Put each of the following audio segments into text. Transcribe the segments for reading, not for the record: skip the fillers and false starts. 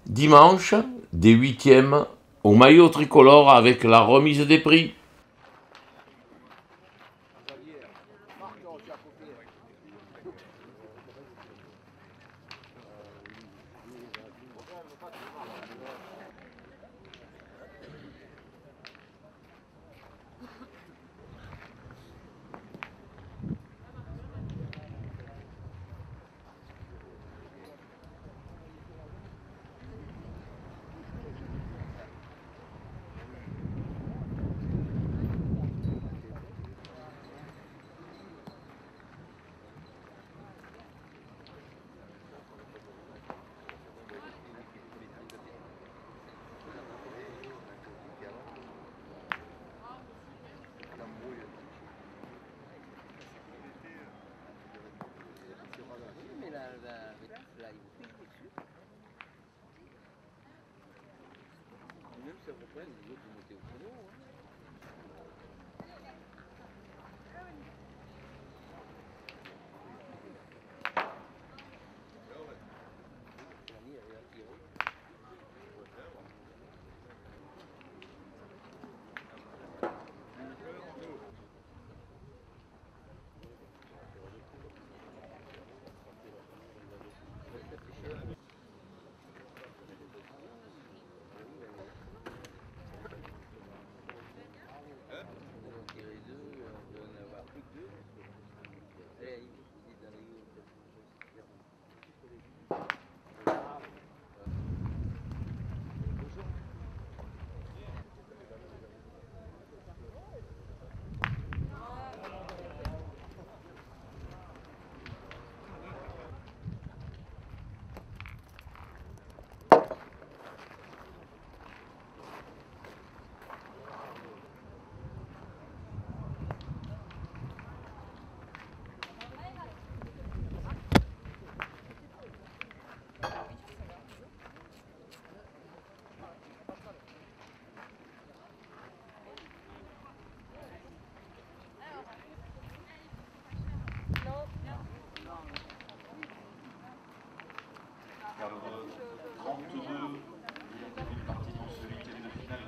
Dimanche, des 8e au maillot tricolore avec la remise des prix. Même si ça reprenne, les autres vont monter au chrono. Cadre 32, il y a une partie dans ce huitième de finale.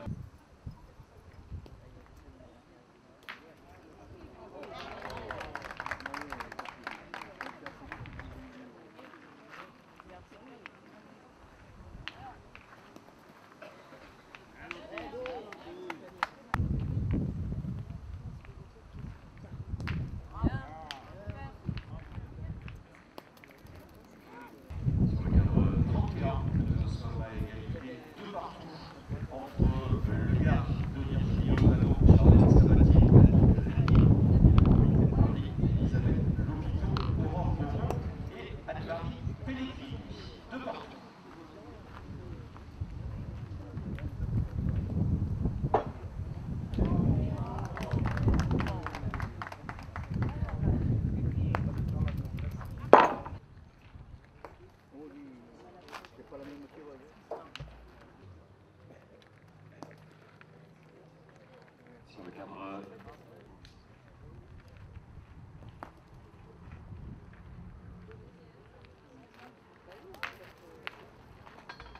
Sur le cadre.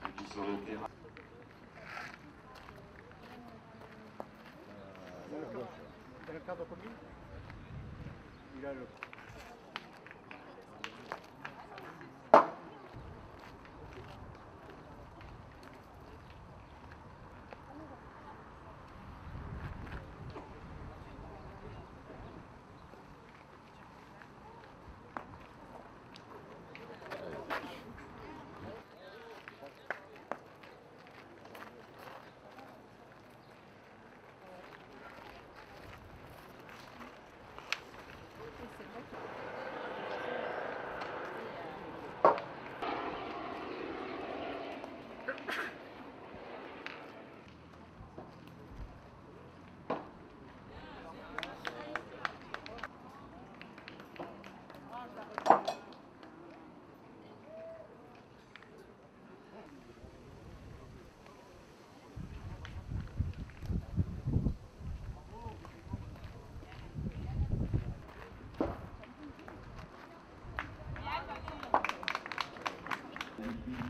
Et qui sur le terrain. Le cadre combien? Il a le...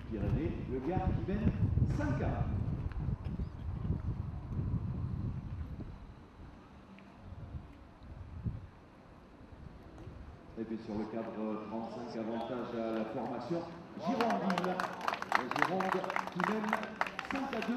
Pyrénées, le Gard qui mène 5-1. Et puis sur le cadre 35, avantage à la formation girondine. La Gironde qui mène 5-2.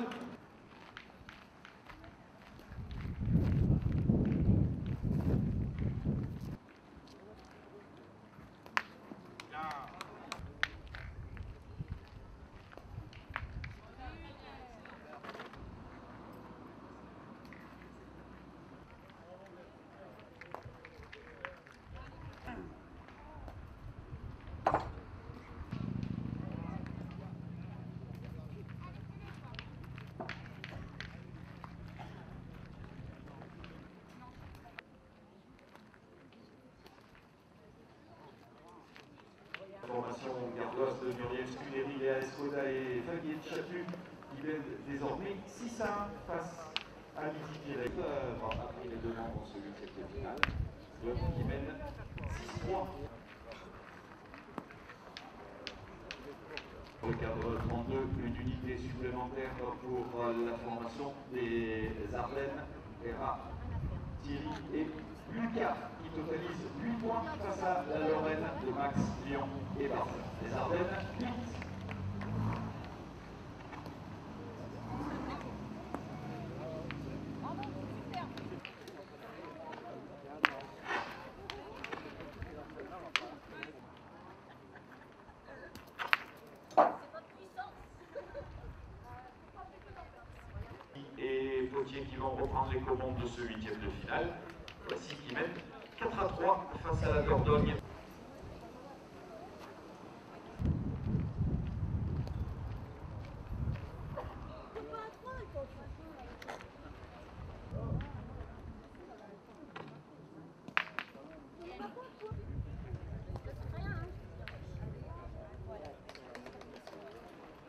Formation gardoise de Muriel Scudery, Léa Escoda et Fabien Chaput qui mènent désormais 6-1 face à Midi Pyrénées. Après les deux membres de ce huitième de finale, Club qui mène 6-3. Au cadre 32, une unité supplémentaire pour la formation des Ardennes, Vera, Thierry et Lucas qui totalise 8 points face à la Lorraine de Max, Lyon et Barcelone. Les Ardennes, 8. Et Potier qui vont reprendre les commandes de ce huitième de finale. Voici qui mène 4-3 face à la Dordogne.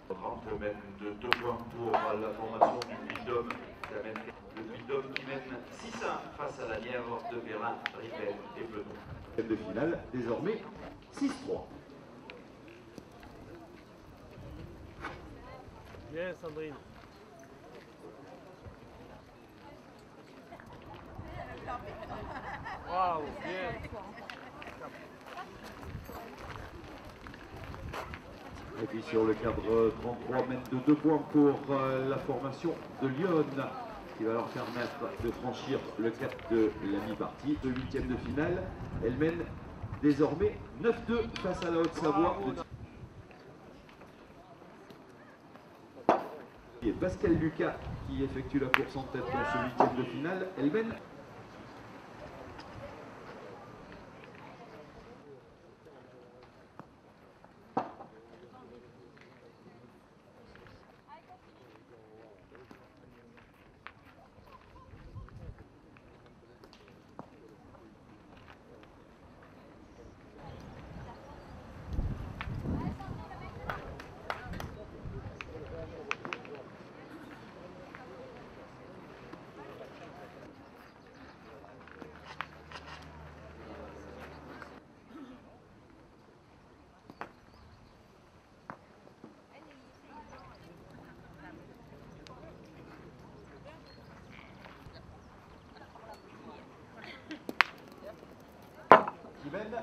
Rampe mène de 2 points pour la formation du Puy-de-Dôme. Le Puy-de-Dôme qui mène 6-1 face à la Nièvre de Perrin, Ripel et Penon. De finale, désormais 6-3. Bien, Sandrine. Waouh, bien. Et puis sur le cadre 33, mètre de 2 points pour la formation de Lyon, qui va leur permettre de franchir le cap de la mi-partie. De huitième de finale, elle mène désormais 9-2 face à la Haute-Savoie. Et Pascal Lucas qui effectue la course en tête dans ce huitième de finale, elle mène. Qui mène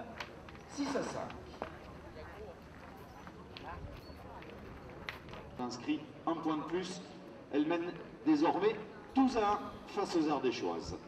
6-5. Inscrit un point de plus, elle mène désormais 12-1 face aux Ardéchoises.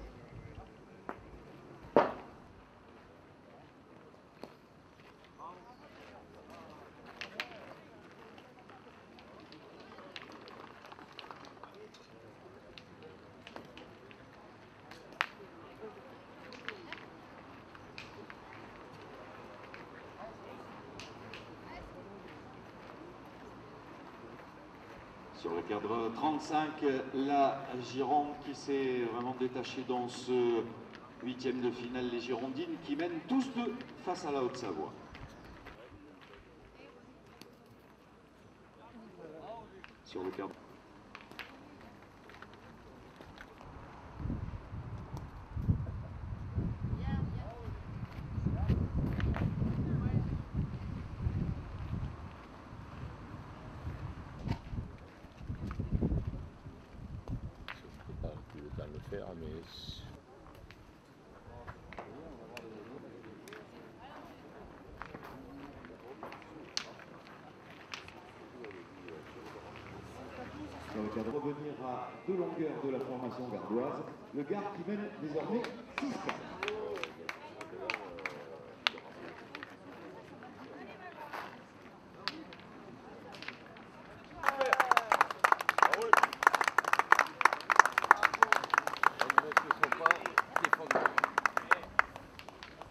Sur le cadre 35, la Gironde qui s'est vraiment détachée dans ce huitième de finale, les Girondines qui mènent tous deux face à la Haute-Savoie. Sur le cadre. cadre. Revenir à 2 longueurs de la formation gardoise. Le Gard qui mène désormais 6-4.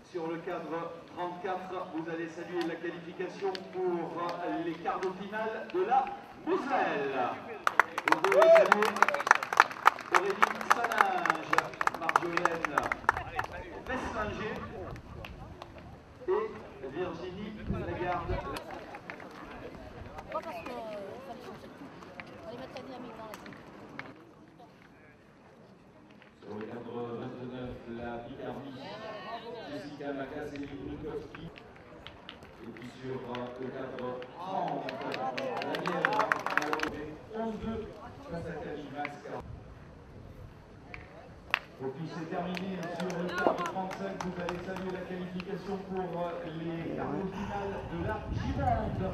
Sur le cadre 34, vous allez saluer la qualification pour les quarts de finale de la Moselle. Vous pouvez saluer Aurélie Salinge, Marjolaine Vestinger et Virginie Lagarde. Pas parce que ça me change tout. On les mettre à dire mi-temps là-dessus. Sur le cadre 29, la Picardie, Jessica Makaseli-Brukowski. Et puis sur le cadre 30, la Nièvre, 11-2 face à Camille Masca. Et puis c'est terminé sur le cadre 35, vous allez saluer la qualification pour les quarts de finale de la Gironde.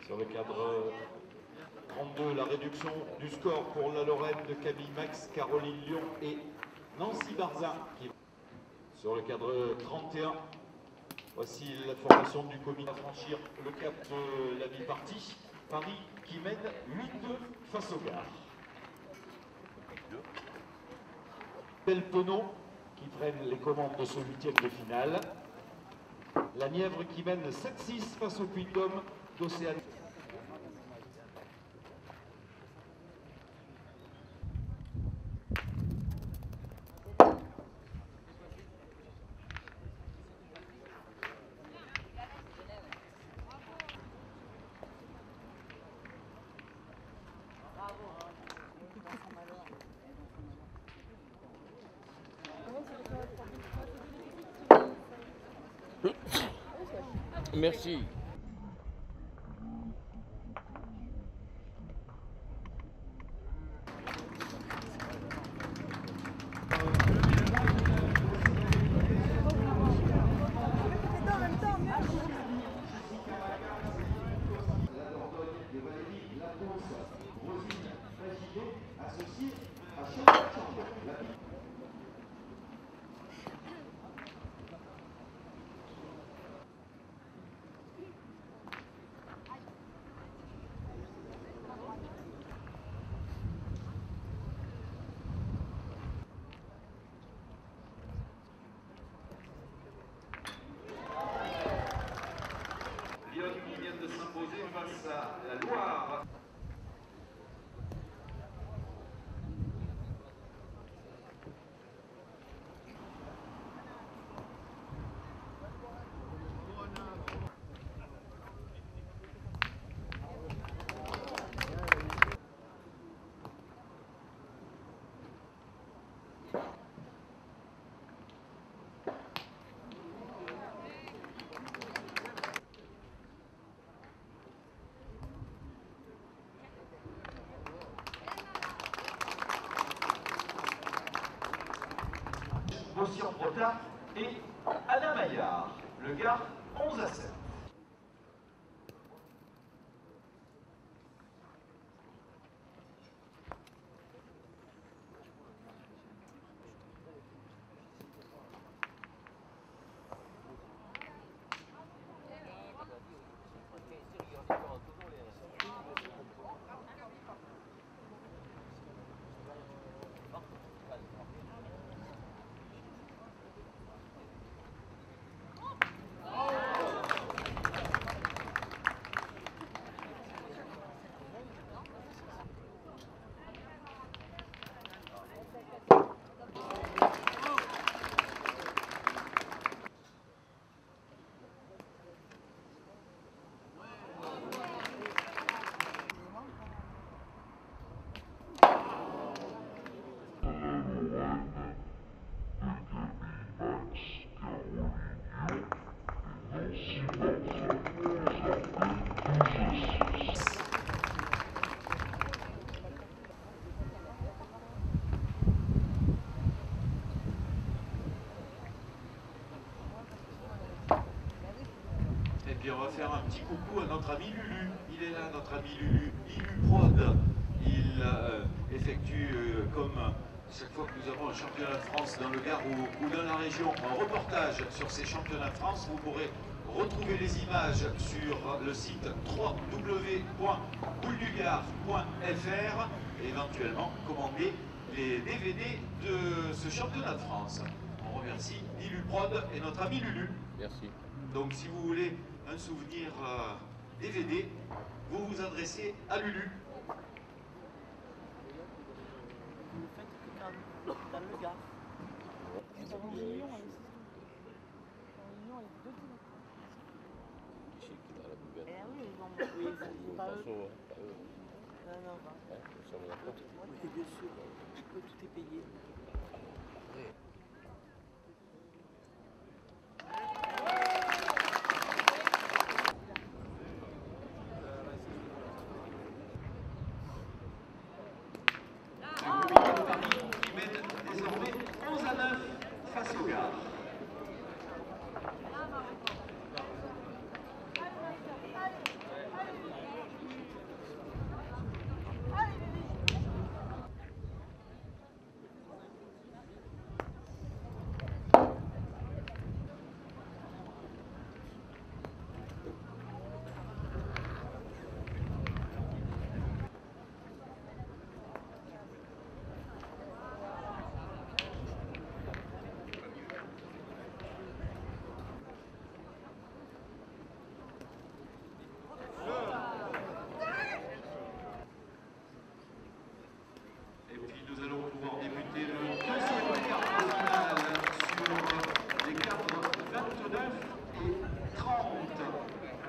Sur le cadre 32, la réduction du score pour la Lorraine de Camille Max, Caroline Lyon et Nancy Barzin. Sur le cadre 31, voici la formation du comité à franchir le cap de la mi-partie. Paris qui mène 8-2 face au Gard. Peltonneau qui prennent les commandes de ce 8e de finale. La Nièvre qui mène 7-6 face au Puy-de-Dôme d'Océanie. Merci. Lyon qui vient de s'imposer face à la Loire. Bossier-Brotard et Alain Maillard. Le Gard 11-7. Et puis on va faire un petit coucou à notre ami Lulu. Il est là, notre ami Lulu. Lulu Prod. Il effectue, comme chaque fois que nous avons un championnat de France dans le Gard ou dans la région, un reportage sur ces championnats de France. Vous pourrez retrouver les images sur le site www.bouledugard.fr et éventuellement commander les DVD de ce championnat de France. On remercie Lulu Prod et notre ami Lulu. Merci. Donc si vous voulez un souvenir DVD, vous vous adressez à Lulu. Vous faites dans le Gard. Nous avons une réunion avec Qui c'est qui va à la poubelle? Eh oui, ils vont. Oui, pas eux. Pas eux. Non, non, Ouais, nous sommes d'accord. oui, bien sûr. Tout est payé. Qui mène désormais 11-9 face au Gard. Et puis nous allons pouvoir débuter le deuxième quart de finale sur les cadres 29 et 30.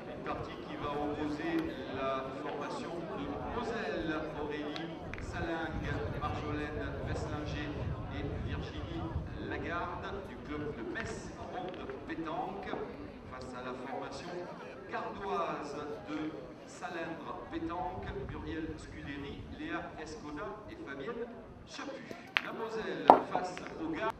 Une partie qui va opposer la formation de Moselle, Aurélie Salingue, Marjolaine Vestlinger et Virginie Lagarde du club de Metz Ronde Pétanque face à la formation gardoise de Salindre Pétanque, Muriel Scudery, Léa Escoda et Fabienne Chaput. La Moselle face au Gard.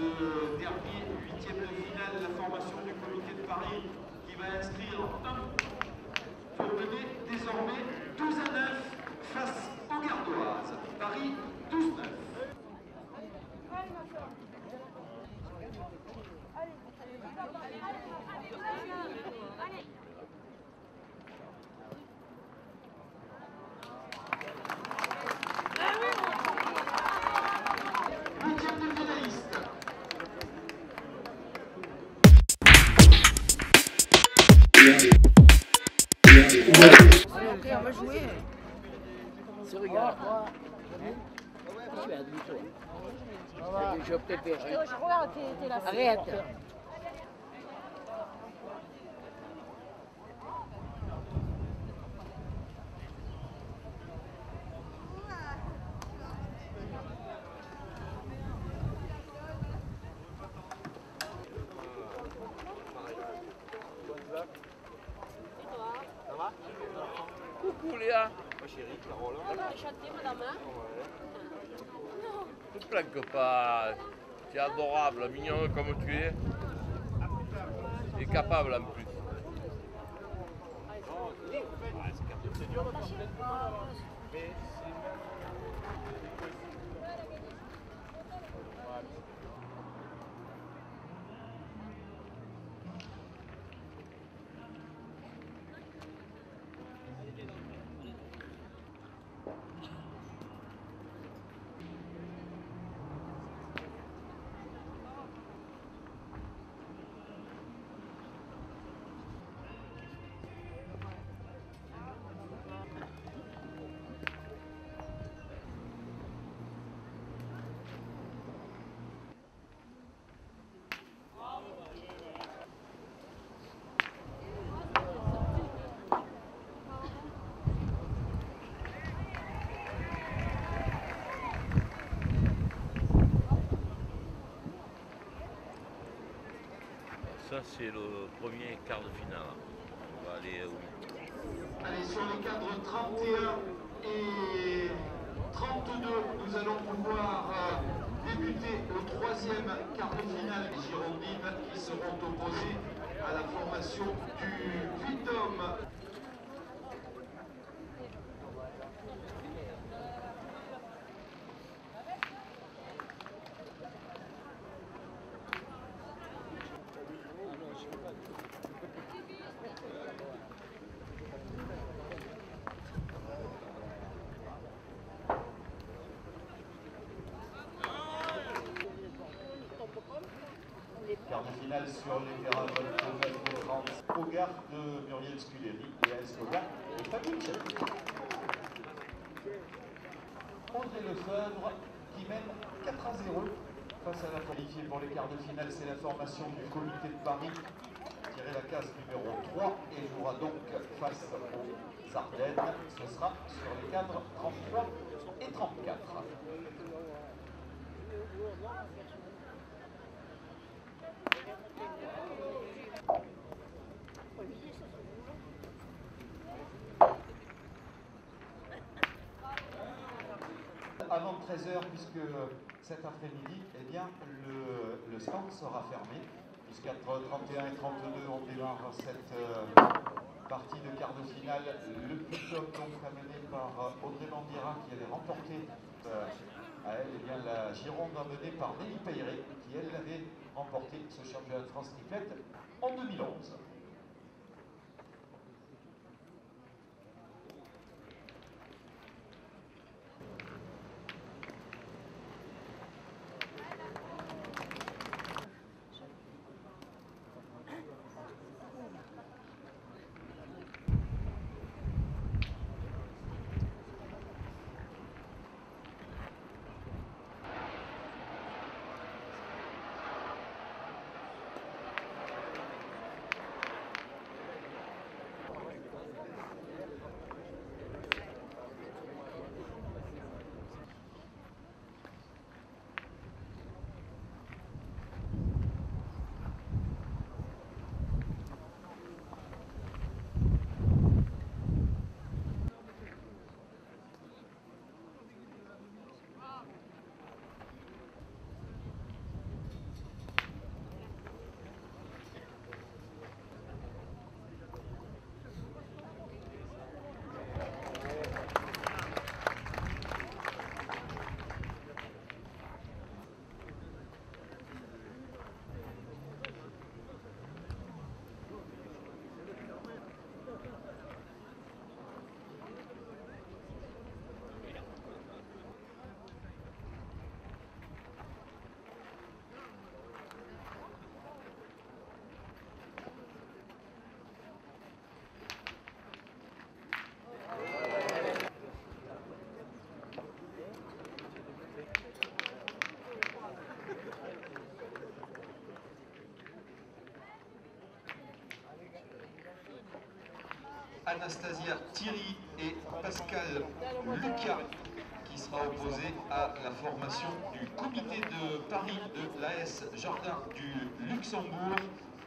ce dernier huitième de finale, la formation du comité de Paris qui va inscrire pour mener désormais 12-9 face aux Gardoises. Paris 12-9. Huitième de finaliste. Ok, on va jouer. Se regarde. Je suis à demi-tour. Je vais peut-être faire. Je regarde, t'es là. Arrête. Coucou Léa. Chantez, madame. Ne te plaque pas. Tu es adorable, mignon comme tu es. Et capable en plus. Ça c'est le premier quart de finale. On va aller où? Allez, sur les cadres 31 et 32, nous allons pouvoir débuter le troisième quart de finale des Girondines qui seront opposées à la formation du Vitom. Quart de finale sur les terrains de France, Hogarth de Muriel Scudery et AS Hogarth de Fabien Chapuis. André Lefebvre qui mène 4-0 face à la qualifiée pour les quarts de finale. C'est la formation du comité de Paris, tiré la case numéro 3 et jouera donc face aux Ardennes. Ce sera sur les cadres 33 et 34. Avant 13h, puisque cet après-midi, eh bien, le stand sera fermé, puisqu'à 31 et 32, on démarre cette partie de quart de finale. Le Vitom donc amené par Audrey Bandira qui avait remporté à elle eh bien, la Gironde amenée par Nelly Peyret qui elle avait remporté ce championnat de France triplette en 2011. Anastasia Thierry et Pascal Lucas, qui sera opposé à la formation du comité de Paris de l'AS Jardin du Luxembourg,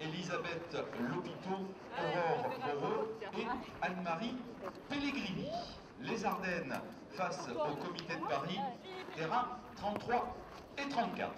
Elisabeth Lopito, Aurore Boreux et Anne-Marie Pellegrini. Les Ardennes face au comité de Paris, terrain 33 et 34.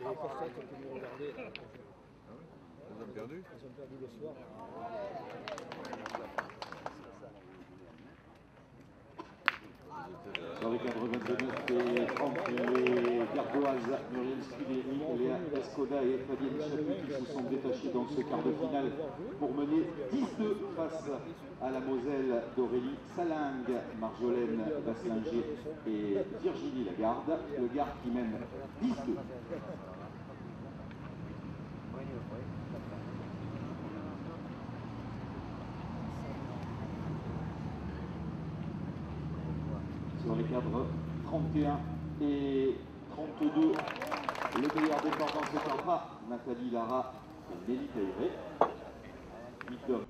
Les casse-têtes qu'on peut nous regarder. Ils ont perdu le soir. Dans les cadres 29 et 30, les Gardoises Muriel Scudery, Léa Escoda et Fabienne Chapuis qui se sont détachées dans ce quart de finale pour mener 10-2 face à la Moselle d'Aurélie Salingue, Marjolaine Basslinger et Virginie Lagarde. Le Gard qui mène 10-2. Sur les cadres 31 et 32, le meilleur départ dans ce cadre, Nathalie Lara et Nelly Taïré. Victor.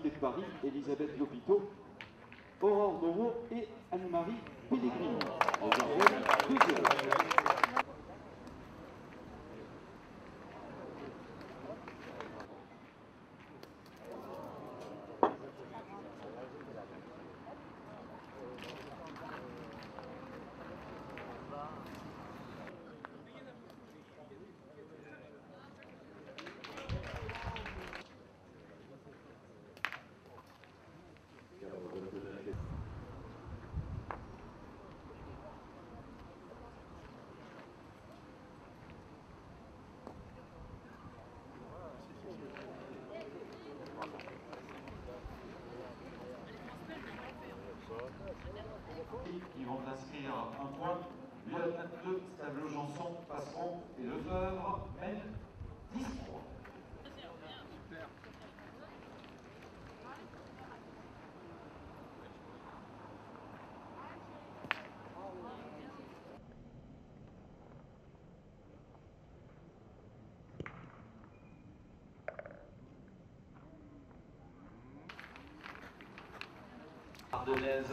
De Paris, Elisabeth Lopito, Aurore Boreux et Anne-Marie Pellegrini. Les Ardennes, 2-0. Ils vont inscrire un point. Lyon 2, Stavelot-Janson passeront et Lefebvre mène 10-3. Ardennaise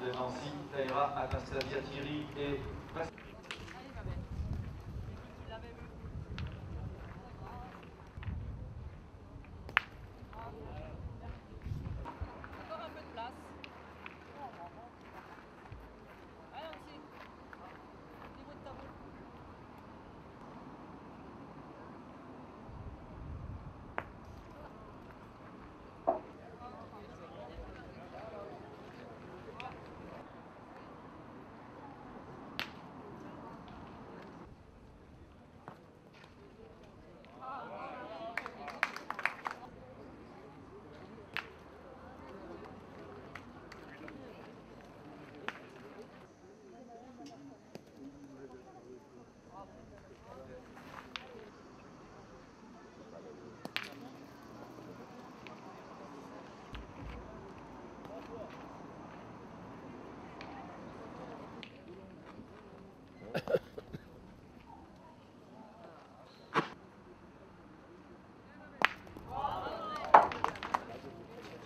de Nancy, Taïra, Anastasia Thierry et Pascal. Encore un peu de place. Allez, aussi. Niveau de tableau.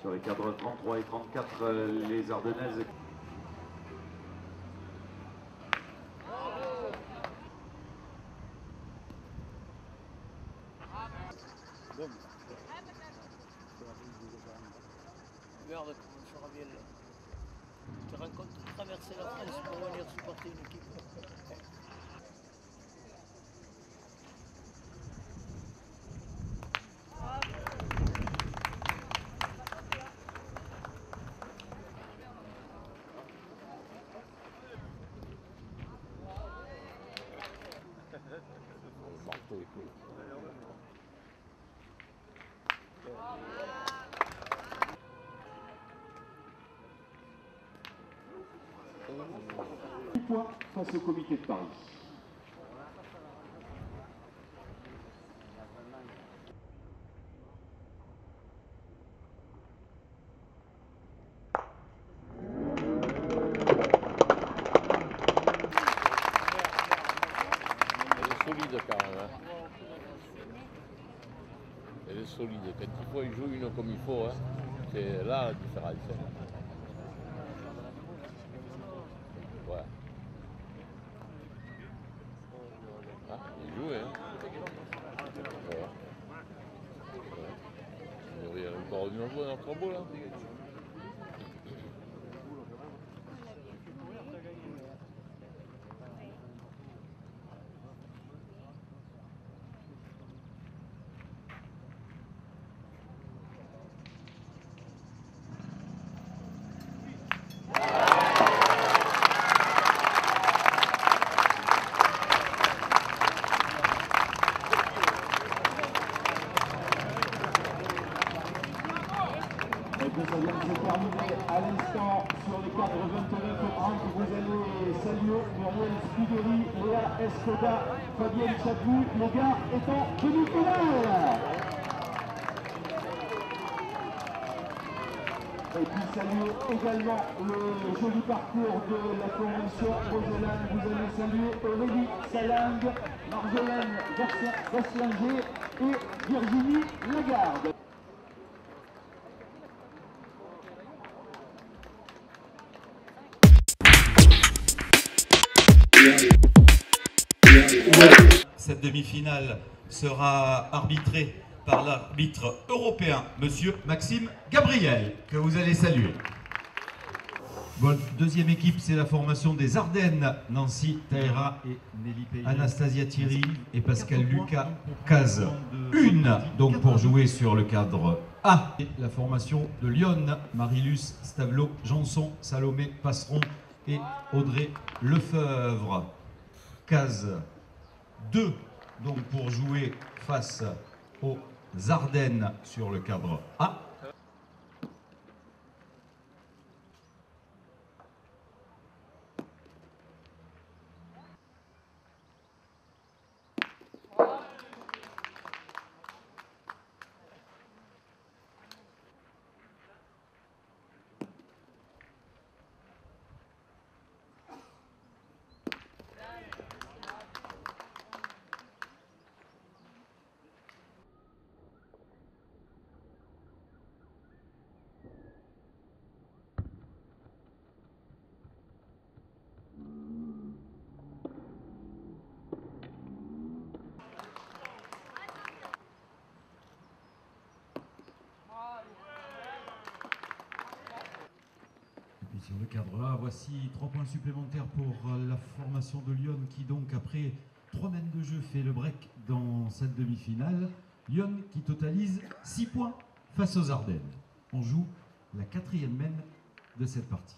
Sur les cadres 33 et 34, les Ardennaises. Regarde comment ça revient là. Tu te rends compte de traverser la France pour venir supporter une équipe. Points face au comité de Paris. Elle est solide quand même. Hein. Elle est solide. Quand il faut, il joue une comme il faut. Hein. C'est là la différence. Hein. Ouais. Ah, il joue, hein. Ouais. Ouais. Il y a encore une autre boule, hein. Ça vient de se terminer à l'instant sur les cadres 29 et 30. Vous allez saluer Muriel Scuderi, Léa Escoda, Fabienne Chapou, les gars est en demi-finale. Et puis saluer également le joli parcours de la formation Roselane. Vous allez saluer Aurélie Salang, Marjolaine Vasslinger et Virginie Lagarde. Cette demi-finale sera arbitrée par l'arbitre européen, monsieur Maxime Gabriel, que vous allez saluer. Bon, deuxième équipe, c'est la formation des Ardennes. Nancy Taïra et Anastasia Thierry et Pascal Lucas Case. Une, donc pour jouer sur le cadre A. Et la formation de Lyon, Marilus Stavelot, Janson, Salomé Passeron et Audrey Lefeuvre. Case 2, donc pour jouer face aux Ardennes sur le cadre A. Sur le cadre A, voici 3 points supplémentaires pour la formation de Lyon qui donc après 3 mènes de jeu fait le break dans cette demi-finale. Lyon qui totalise 6 points face aux Ardennes. On joue la 4e mène de cette partie.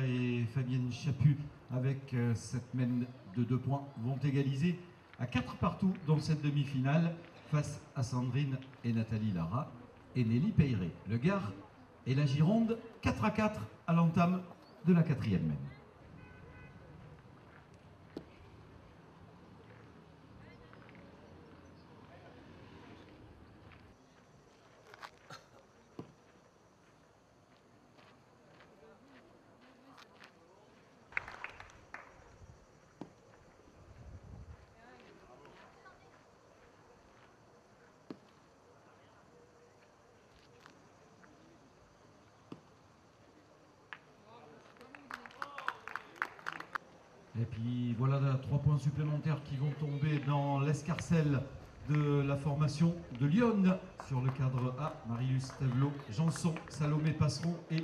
Et Fabienne Chaput, avec cette mène de 2 points, vont égaliser à 4 partout dans cette demi-finale face à Sandrine et Nathalie Lara et Nelly Peyret. Le Gard et la Gironde, 4-4 à l'entame de la 4e mène. Et puis voilà 3 points supplémentaires qui vont tomber dans l'escarcelle de la formation de Lyon sur le cadre A. Marius Tavelot, Janson, Salomé Passeron et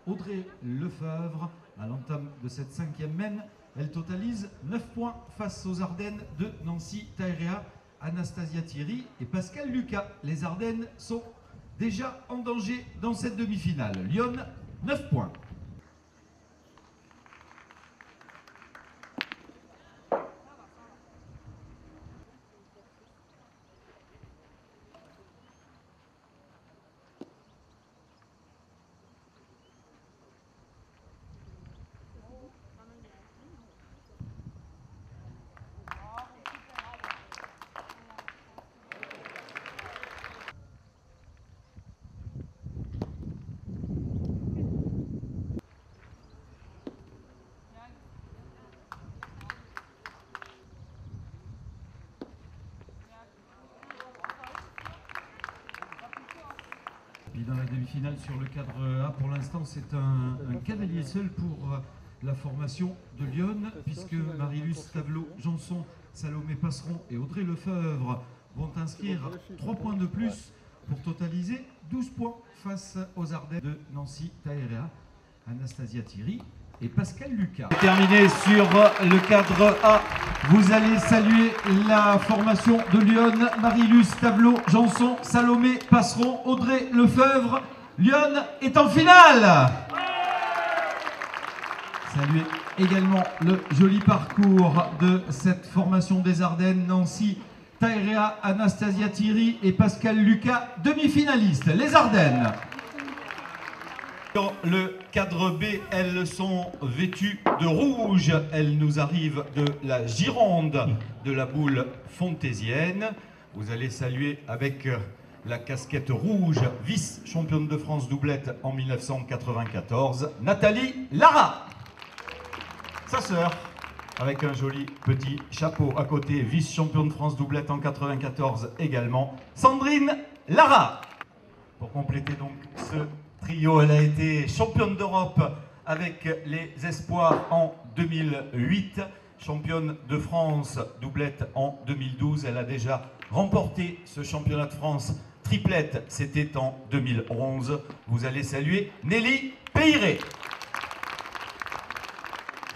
Audrey Lefebvre à l'entame de cette 5e mène. Elle totalise 9 points face aux Ardennes de Nancy Taerea, Anastasia Thierry et Pascal Lucas. Les Ardennes sont déjà en danger dans cette demi-finale. Lyon, 9 points. Puis dans la demi-finale sur le cadre A, pour l'instant, c'est un cavalier seul pour la formation de Lyon, puisque Marilus Tavelot, Janson, Salomé Passeron et Audrey Lefebvre vont inscrire 3 points de plus pour totaliser 12 points face aux Ardennes de Nancy Taerea, Anastasia Thierry et Pascal Lucas. Terminé sur le cadre A, vous allez saluer la formation de Lyon, Marilus Tavelot, Janson, Salomé Passeron, Audrey Lefebvre. Lyon est en finale. Saluez également le joli parcours de cette formation des Ardennes, Nancy Taerea, Anastasia Thierry et Pascal Lucas, demi-finalistes. Les Ardennes. Dans le cadre B, elles sont vêtues de rouge. Elles nous arrivent de la Gironde, de la boule fontésienne. Vous allez saluer avec la casquette rouge, vice-championne de France doublette en 1994, Nathalie Lara. Sa sœur, avec un joli petit chapeau à côté, vice-championne de France doublette en 94 également, Sandrine Lara. Pour compléter donc ce trio, elle a été championne d'Europe avec les espoirs en 2008, championne de France doublette en 2012. Elle a déjà remporté ce championnat de France triplette, c'était en 2011. Vous allez saluer Nelly Peyret.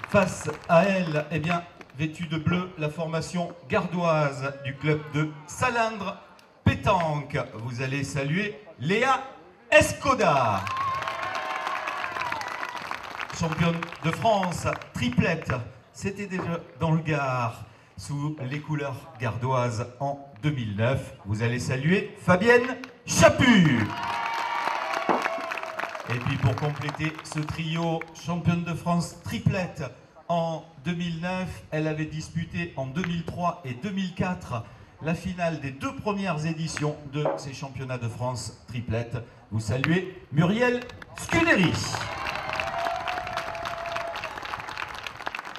Face à elle, eh bien, vêtue de bleu, la formation gardoise du club de Salindre Pétanque. Vous allez saluer Léa Escoda, championne de France triplette, c'était déjà dans le Gard sous les couleurs gardoises en 2009. Vous allez saluer Fabienne Chaput. Et puis pour compléter ce trio, championne de France triplette en 2009, elle avait disputé en 2003 et 2004 la finale des 2 premières éditions de ces championnats de France triplette. Vous saluez Muriel Scuderi.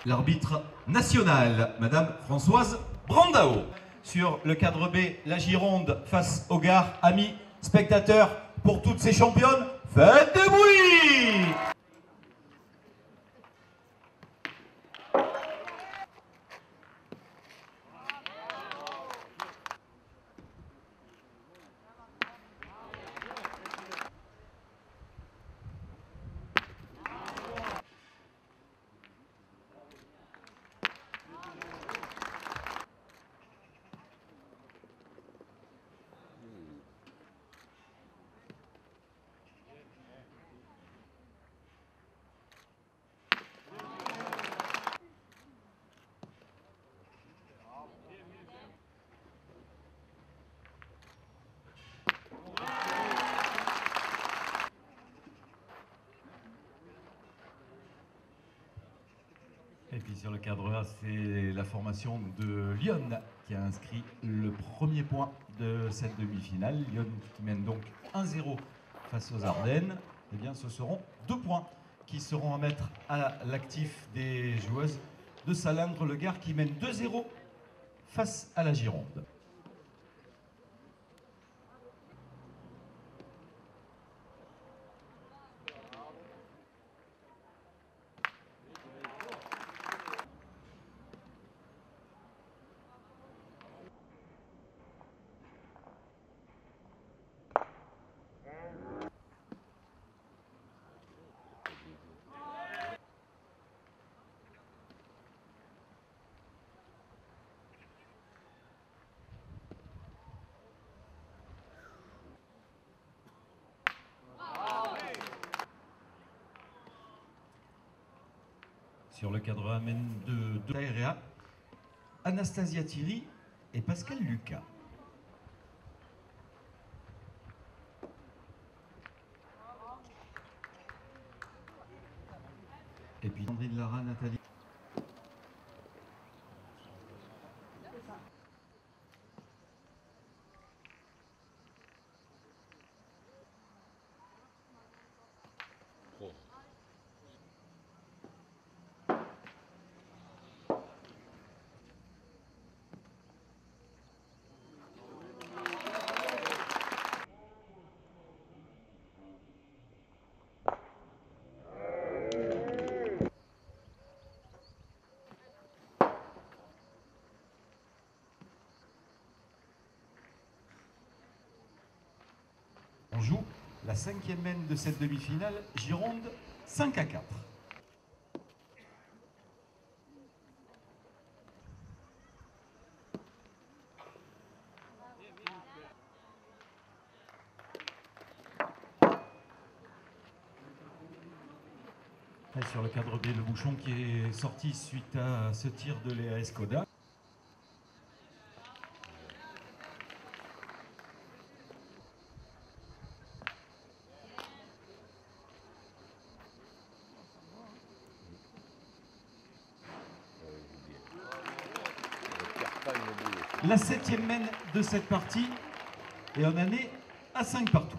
L'arbitre national, Madame Françoise Brandao. Sur le cadre B, la Gironde face au Gard. Amis spectateurs, pour toutes ces championnes, faites du bruit! sur le cadre A, c'est la formation de Lyon qui a inscrit le premier point de cette demi-finale. Lyon qui mène donc 1-0 face aux Ardennes. Eh bien, ce seront 2 points qui seront à mettre à l'actif des joueuses de Salindre-le-Gard qui mène 2-0 face à la Gironde. Sur le cadre A, mène de Taïrea, Anastasia Thierry et Pascal Lucas. Et puis Sandrine Lara, Nathalie. On joue la 5e mène de cette demi-finale, Gironde 5-4. Et sur le cadre B, le bouchon qui est sorti suite à ce tir de Léa Escoda. La 7e mène de cette partie et on en est à 5 partout.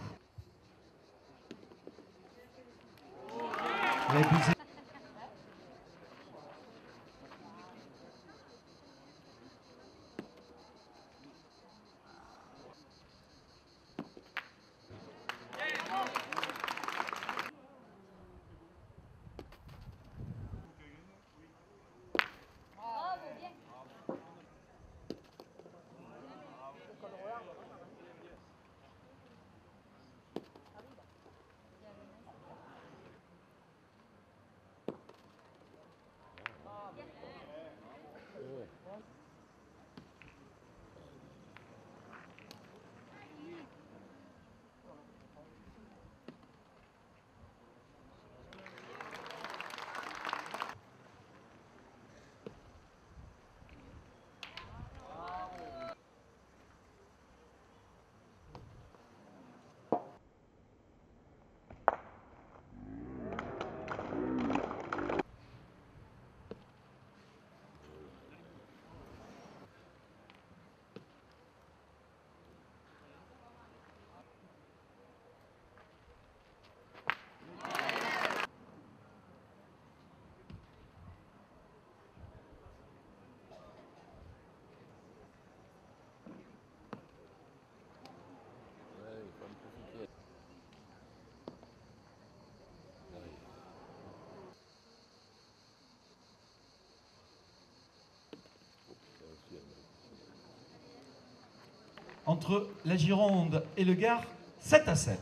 Entre la Gironde et le Gard, 7-7.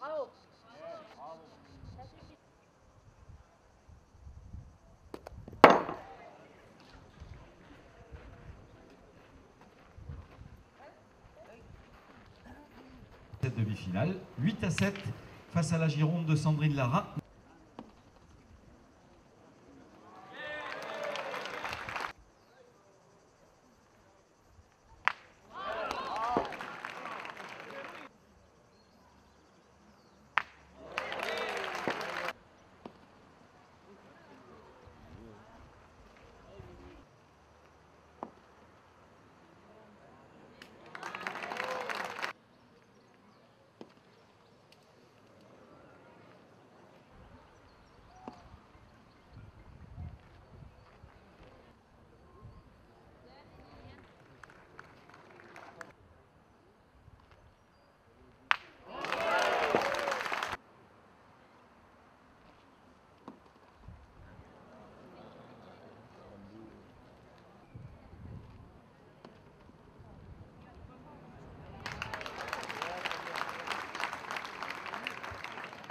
Bravo. Ça suffit. Cette demi-finale, 8-7 face à la Gironde de Sandrine Lara.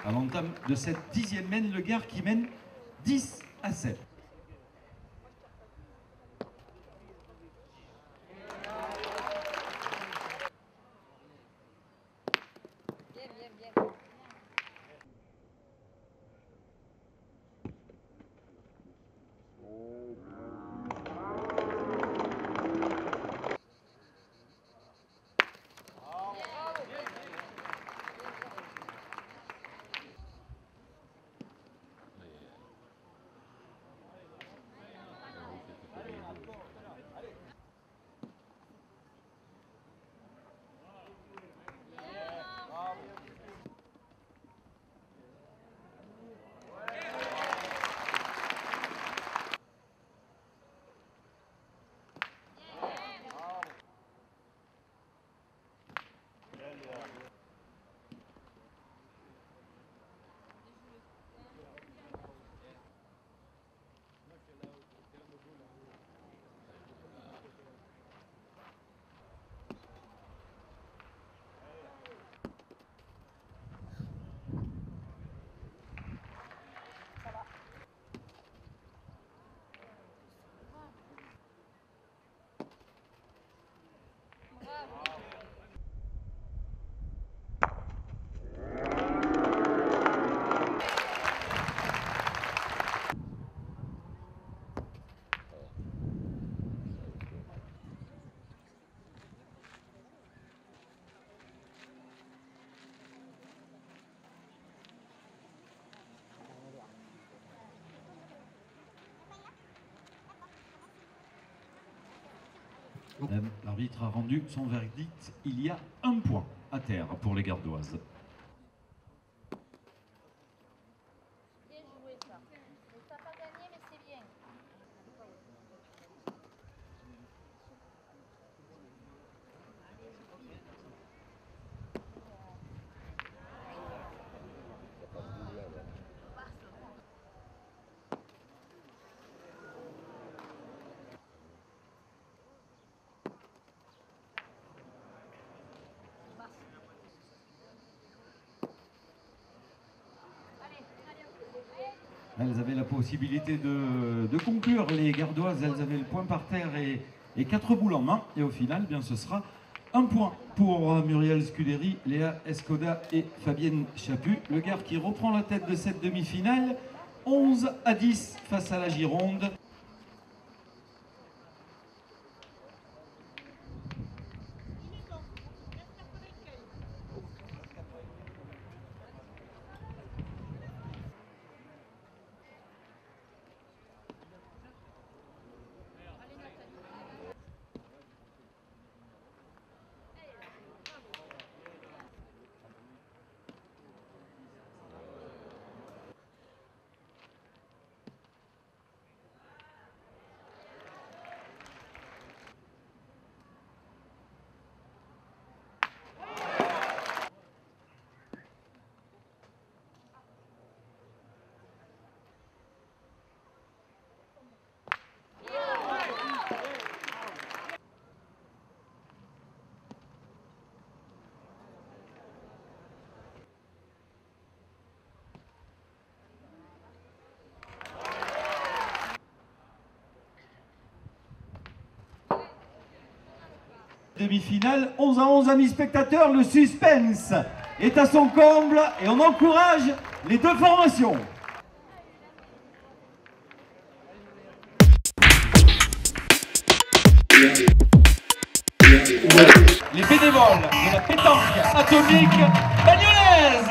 À l'entame de cette 10e mène, le Gard qui mène 10-7. Bien, bien, bien. L'arbitre a rendu son verdict. Il y a un point à terre pour les Gardoises. Bien joué ça. Mais ça n'a pas gagné, mais c'est bien. Elles avaient la possibilité de conclure, les Gardoises. Elles avaient le point par terre et 4 boules en main. Et au final, bien, ce sera un point pour Muriel Scuderi, Léa Escoda et Fabienne Chaput. Le Gard qui reprend la tête de cette demi-finale, 11-10 face à la Gironde. demi-finale. 11-11, amis spectateurs, le suspense est à son comble et on encourage les deux formations. Les bénévoles de la pétanque atomique bagnolaise.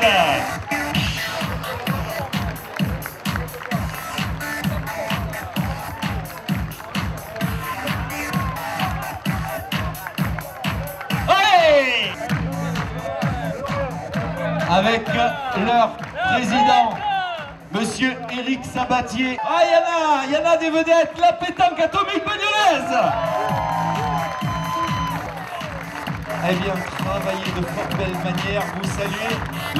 Avec leur président, monsieur Éric Sabatier. Ah, il y en a des vedettes, la pétanque atomique bagnolaise. Eh bien, travaillez de fort belle manière, vous saluez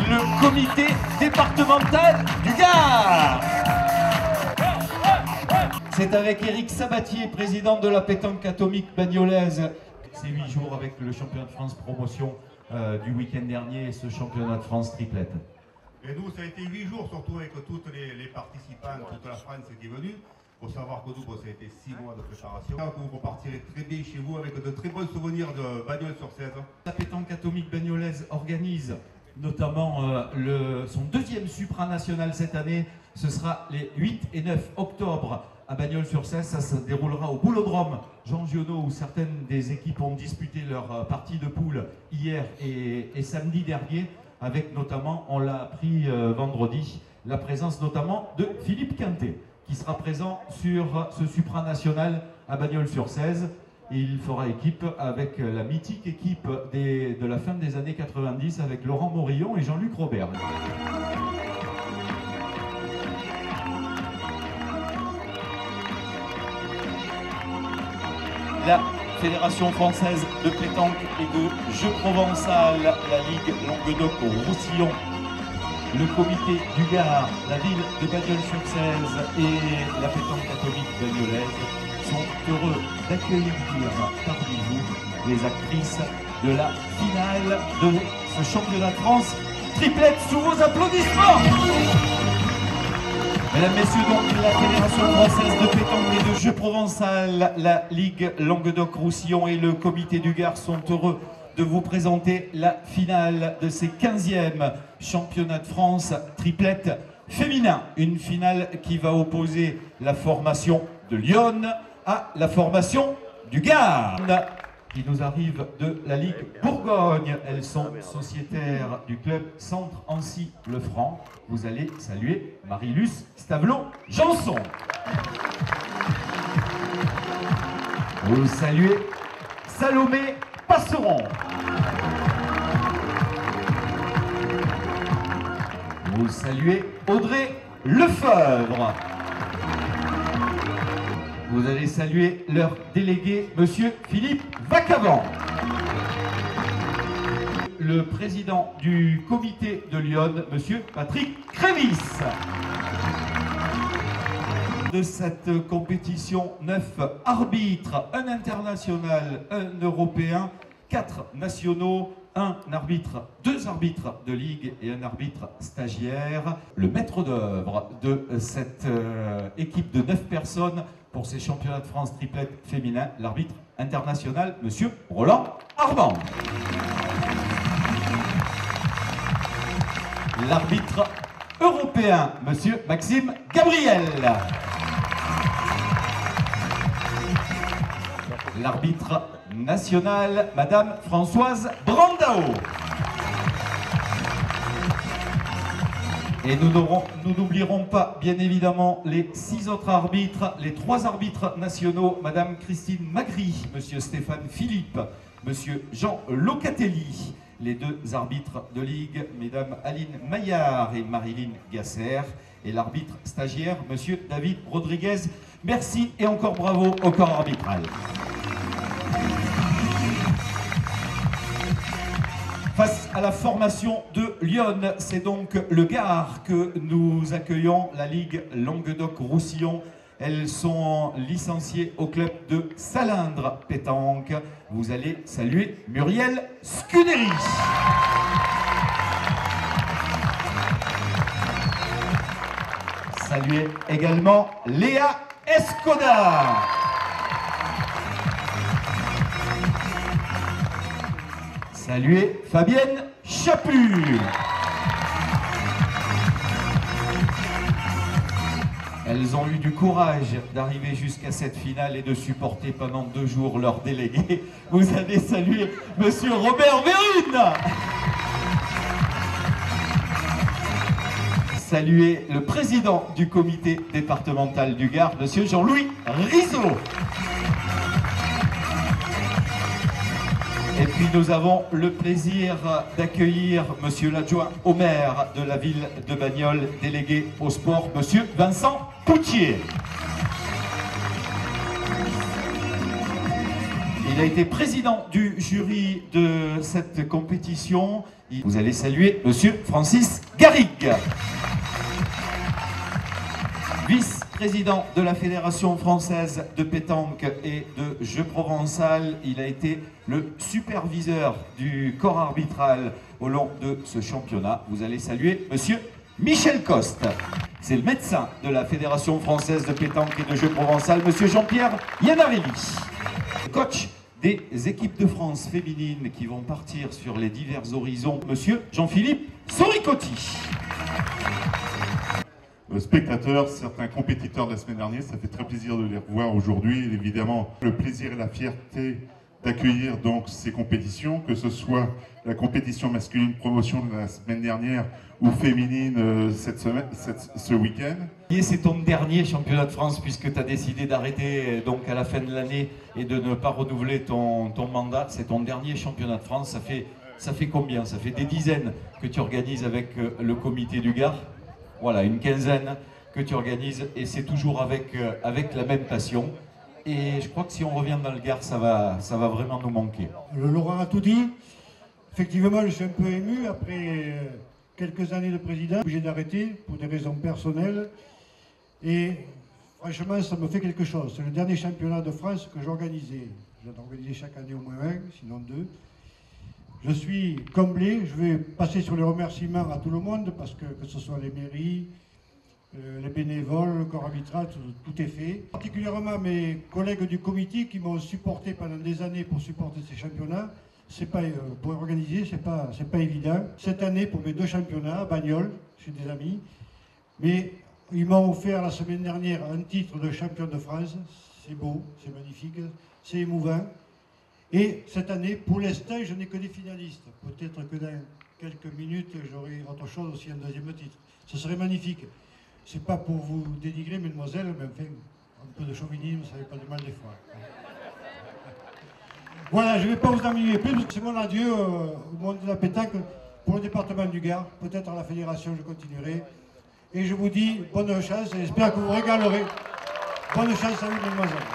le comité départemental du Gard. C'est avec Éric Sabatier, président de la pétanque atomique bagnolaise. C'est 8 jours avec le championnat de France promotion du week-end dernier et ce championnat de France triplette. Et nous, ça a été 8 jours, surtout avec toutes les participants, toute la France qui est venue. Il faut savoir que nous, ça a été 6 mois de préparation. Vous repartirez très bien chez vous avec de très bons souvenirs de Bagnols-sur-Cèze. La pétanque atomique bagnolaise organise notamment son deuxième supranational cette année. Ce sera les 8 et 9 octobre à Bagnols-sur-Cèze. Ça se déroulera au Boulodrome Jean Giono, où certaines des équipes ont disputé leur partie de poule hier et samedi dernier, avec notamment, on l'a appris vendredi, la présence notamment de Philippe Quintet, qui sera présent sur ce supranational à Bagnols-sur-Cèze. Et il fera équipe avec la mythique équipe de la fin des années 90 avec Laurent Morillon et Jean-Luc Robert. La Fédération française de pétanque et de jeux provençal, la Ligue Languedoc-Roussillon, le comité du Gard, la ville de Bagnols-sur-Cèze et la pétanque atomique bagnolaise sont heureux d'accueillir parmi vous les actrices de la finale de ce championnat de France triplette sous vos applaudissements. Mesdames, Messieurs, donc la Fédération française de pétanque et de jeux provençal, la Ligue Languedoc-Roussillon et le comité du Gard sont heureux de vous présenter la finale de ces 15e championnats de France triplette féminin. Une finale qui va opposer la formation de Lyon à la formation du Gard, qui nous arrive de la Ligue Bourgogne. Elles sont sociétaires du club Centre Ancy Le Franc. Vous allez saluer Marie-Luce Stavelot-Janson. Vous saluez Salomé Passeron. Vous saluez Audrey Lefebvre. Vous allez saluer leur délégué, monsieur Philippe Vacavant. Le président du comité de Lyon, monsieur Patrick Crévis. De cette compétition, 9 arbitres, un international, un européen, 4 nationaux, un arbitre, 2 arbitres de ligue et un arbitre stagiaire. Le maître d'œuvre de cette équipe de 9 personnes pour ces championnats de France triplette féminin, l'arbitre international, monsieur Roland Armand. L'arbitre européen, monsieur Maxime Gabriel. L'arbitre national, madame Françoise Brandao. Et nous n'oublierons pas, bien évidemment, les 6 autres arbitres, les 3 arbitres nationaux, madame Christine Magri, monsieur Stéphane Philippe, monsieur Jean Locatelli, les 2 arbitres de ligue, mesdames Aline Maillard et Marilyn Gasser, et l'arbitre stagiaire, monsieur David Rodriguez. Merci et encore bravo au corps arbitral. Face à la formation de Lyon, c'est donc le Gard que nous accueillons, la Ligue Languedoc-Roussillon. Elles sont licenciées au club de Salindre Pétanque. Vous allez saluer Muriel Scuderi. Saluez également Léa Escoda. Saluez Fabienne Chaput. Elles ont eu du courage d'arriver jusqu'à cette finale et de supporter pendant 2 jours leur délégué. Vous allez saluer Monsieur Robert Verrune. Saluer le président du comité départemental du Gard, Monsieur Jean-Louis Rizot. Et puis nous avons le plaisir d'accueillir Monsieur l'adjoint au maire de la ville de Bagnols, délégué au sport, Monsieur Vincent Poutier. Il a été président du jury de cette compétition. Vous allez saluer Monsieur Francis Garrigue. Vice-président de la Fédération française de pétanque et de jeu provençal, il a été le superviseur du corps arbitral au long de ce championnat. Vous allez saluer Monsieur Michel Coste. C'est le médecin de la Fédération française de pétanque et de jeu provençal, Monsieur Jean-Pierre Iannarelli. Coach des équipes de France féminines qui vont partir sur les divers horizons, Monsieur Jean-Philippe Soricotti. Spectateurs, certains compétiteurs de la semaine dernière, ça fait très plaisir de les revoir aujourd'hui. Et évidemment, le plaisir et la fierté d'accueillir donc ces compétitions, que ce soit la compétition masculine promotion de la semaine dernière ou féminine ce week-end. Et c'est ton dernier championnat de France puisque tu as décidé d'arrêter donc à la fin de l'année et de ne pas renouveler ton mandat. C'est ton dernier championnat de France. Ça fait combien? Ça fait des dizaines que tu organises avec le comité du Gard. Voilà, une quinzaine que tu organises et c'est toujours avec la même passion. Et je crois que si on revient dans le Gard, ça va vraiment nous manquer. Laurent a tout dit. Effectivement, je suis un peu ému après quelques années de président. Obligé d'arrêter pour des raisons personnelles. Et franchement, ça me fait quelque chose. C'est le dernier championnat de France que j'organisais. J'en organisais chaque année au moins un, sinon 2. Je suis comblé, je vais passer sur les remerciements à tout le monde parce que ce soit les mairies, les bénévoles, le corps arbitral, tout est fait. Particulièrement mes collègues du comité qui m'ont supporté pendant des années pour supporter ces championnats. C'est pas, pour organiser, c'est pas évident. Cette année, pour mes 2 championnats, à Bagnols, chez des amis, mais ils m'ont offert la semaine dernière un titre de champion de France. C'est beau, c'est magnifique, c'est émouvant. Et cette année, pour l'instant, je n'ai que des finalistes. Peut-être que dans quelques minutes, j'aurai autre chose aussi, un 2e titre. Ce serait magnifique. C'est pas pour vous dénigrer, mesdemoiselles, mais enfin, un peu de chauvinisme, ça fait pas de mal des fois. Voilà, je ne vais pas vous ennuyer plus, parce que c'est mon adieu au monde de la pétanque pour le département du Gard. Peut-être à la fédération, je continuerai. Et je vous dis bonne chance et j'espère que vous régalerez. Bonne chance à vous, mesdemoiselles.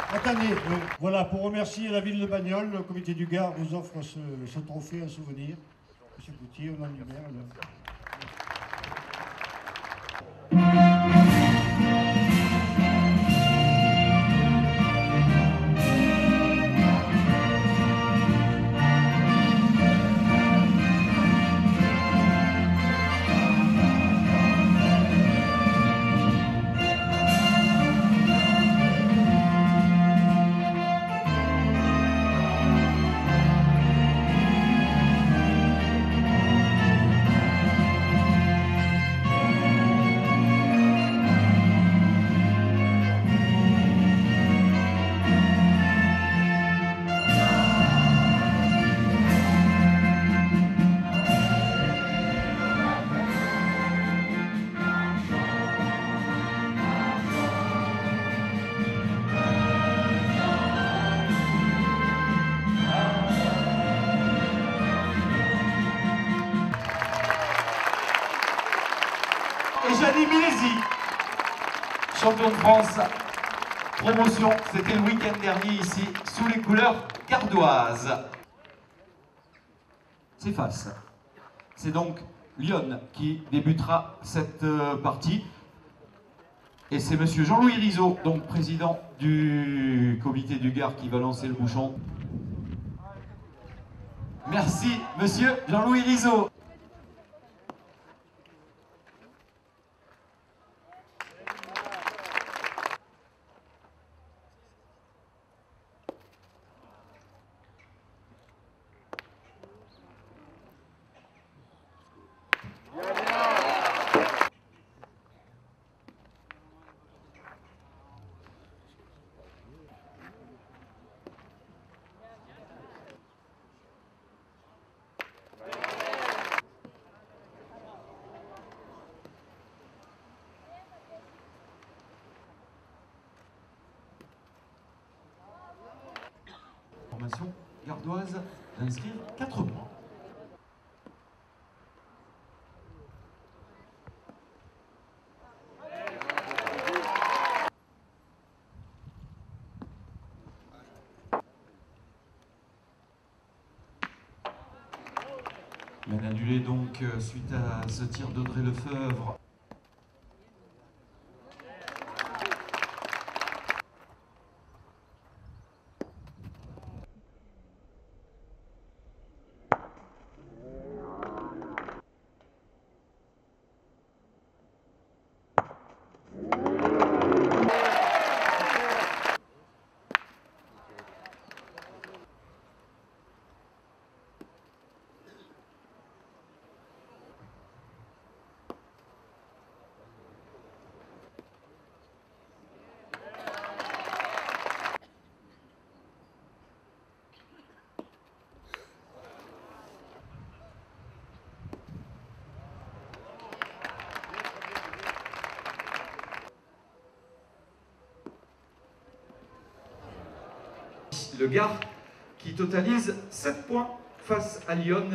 Attendez, voilà, pour remercier la ville de Bagnols, le comité du Gard nous offre ce trophée en souvenir. Monsieur Poutier, au nom du maire. Et Gianni Milesi, champion de France, promotion, c'était le week-end dernier ici, sous les couleurs gardoises. C'est face. C'est donc Lyon qui débutera cette partie. Et c'est monsieur Jean-Louis Rizot, donc président du comité du Gard, qui va lancer le bouchon. Merci, monsieur Jean-Louis Rizot. gardoise d'inscrire 4 points. Mène annulée donc suite à ce tir d'Audrey Lefebvre. Le Gard qui totalise 7 points face à Lyon.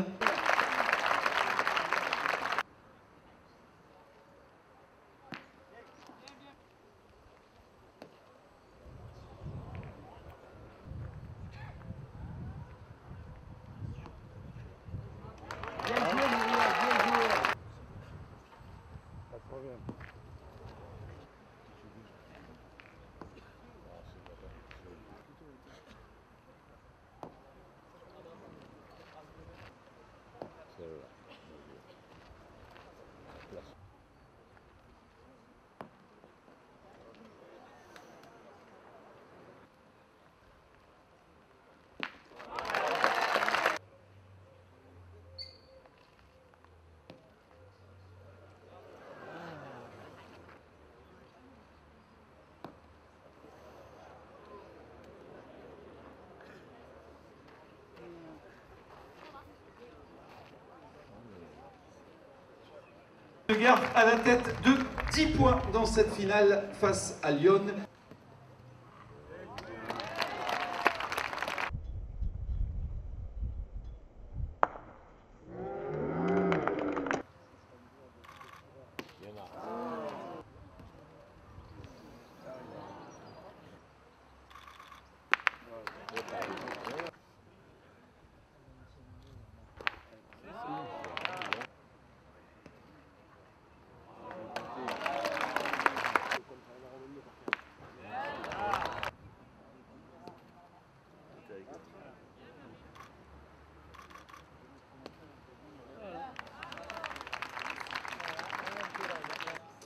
Le Gard à la tête de 10 points dans cette finale face à Lyon.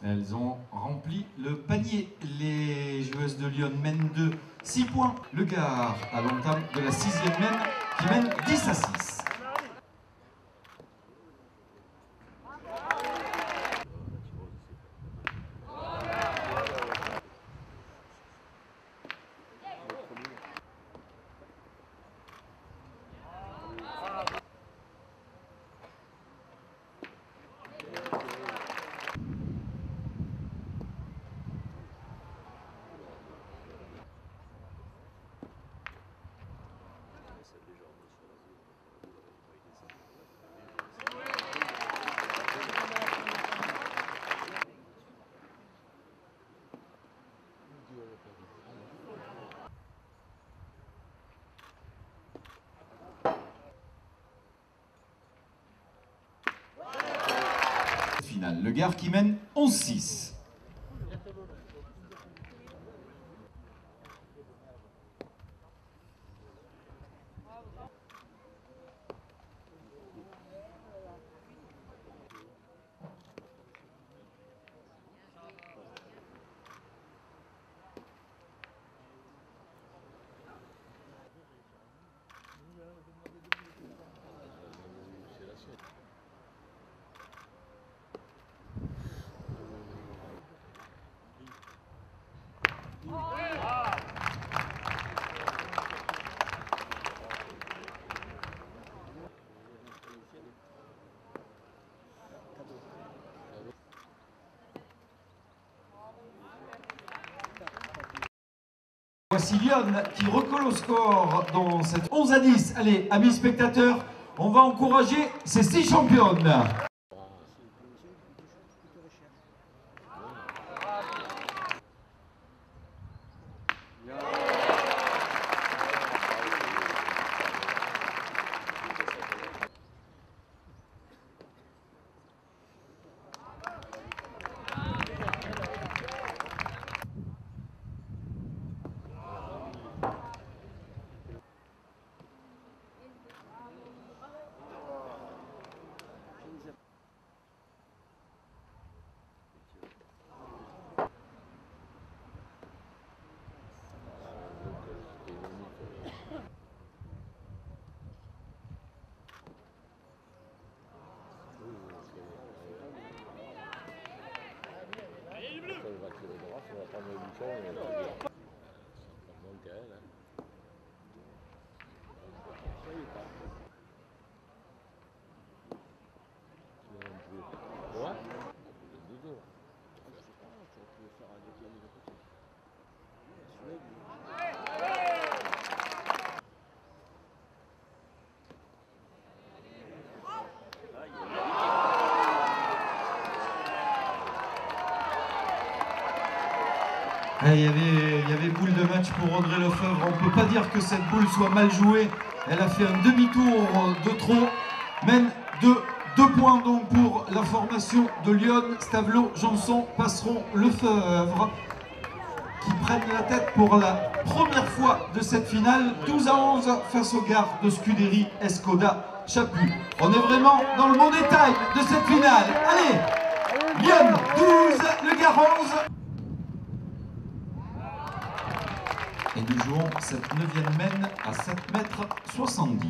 Elles ont rempli le panier. Les joueuses de Lyon mènent de 6 points. Le Gard à l'entame de la 6e mène qui mène 10 à 6. Finale, le Gard qui mène 11-6. Voici Lyon qui recolle au score dans cette 11 à 10. Allez, amis spectateurs, on va encourager ces 6 championnes. Il y avait boule de match pour André Lefebvre. On ne peut pas dire que cette boule soit mal jouée. Elle a fait un demi-tour de trop. Mène de 2 points donc pour la formation de Lyon. Stavelot, Janson passeront Lefebvre qui prennent la tête pour la première fois de cette finale. 12 à 11 face aux gares de Scuderie Escoda Chapuis. On est vraiment dans le bon détail de cette finale. Allez, Lyon 12, le Gard 11. Et nous jouons cette 9e mène à 7,70 m.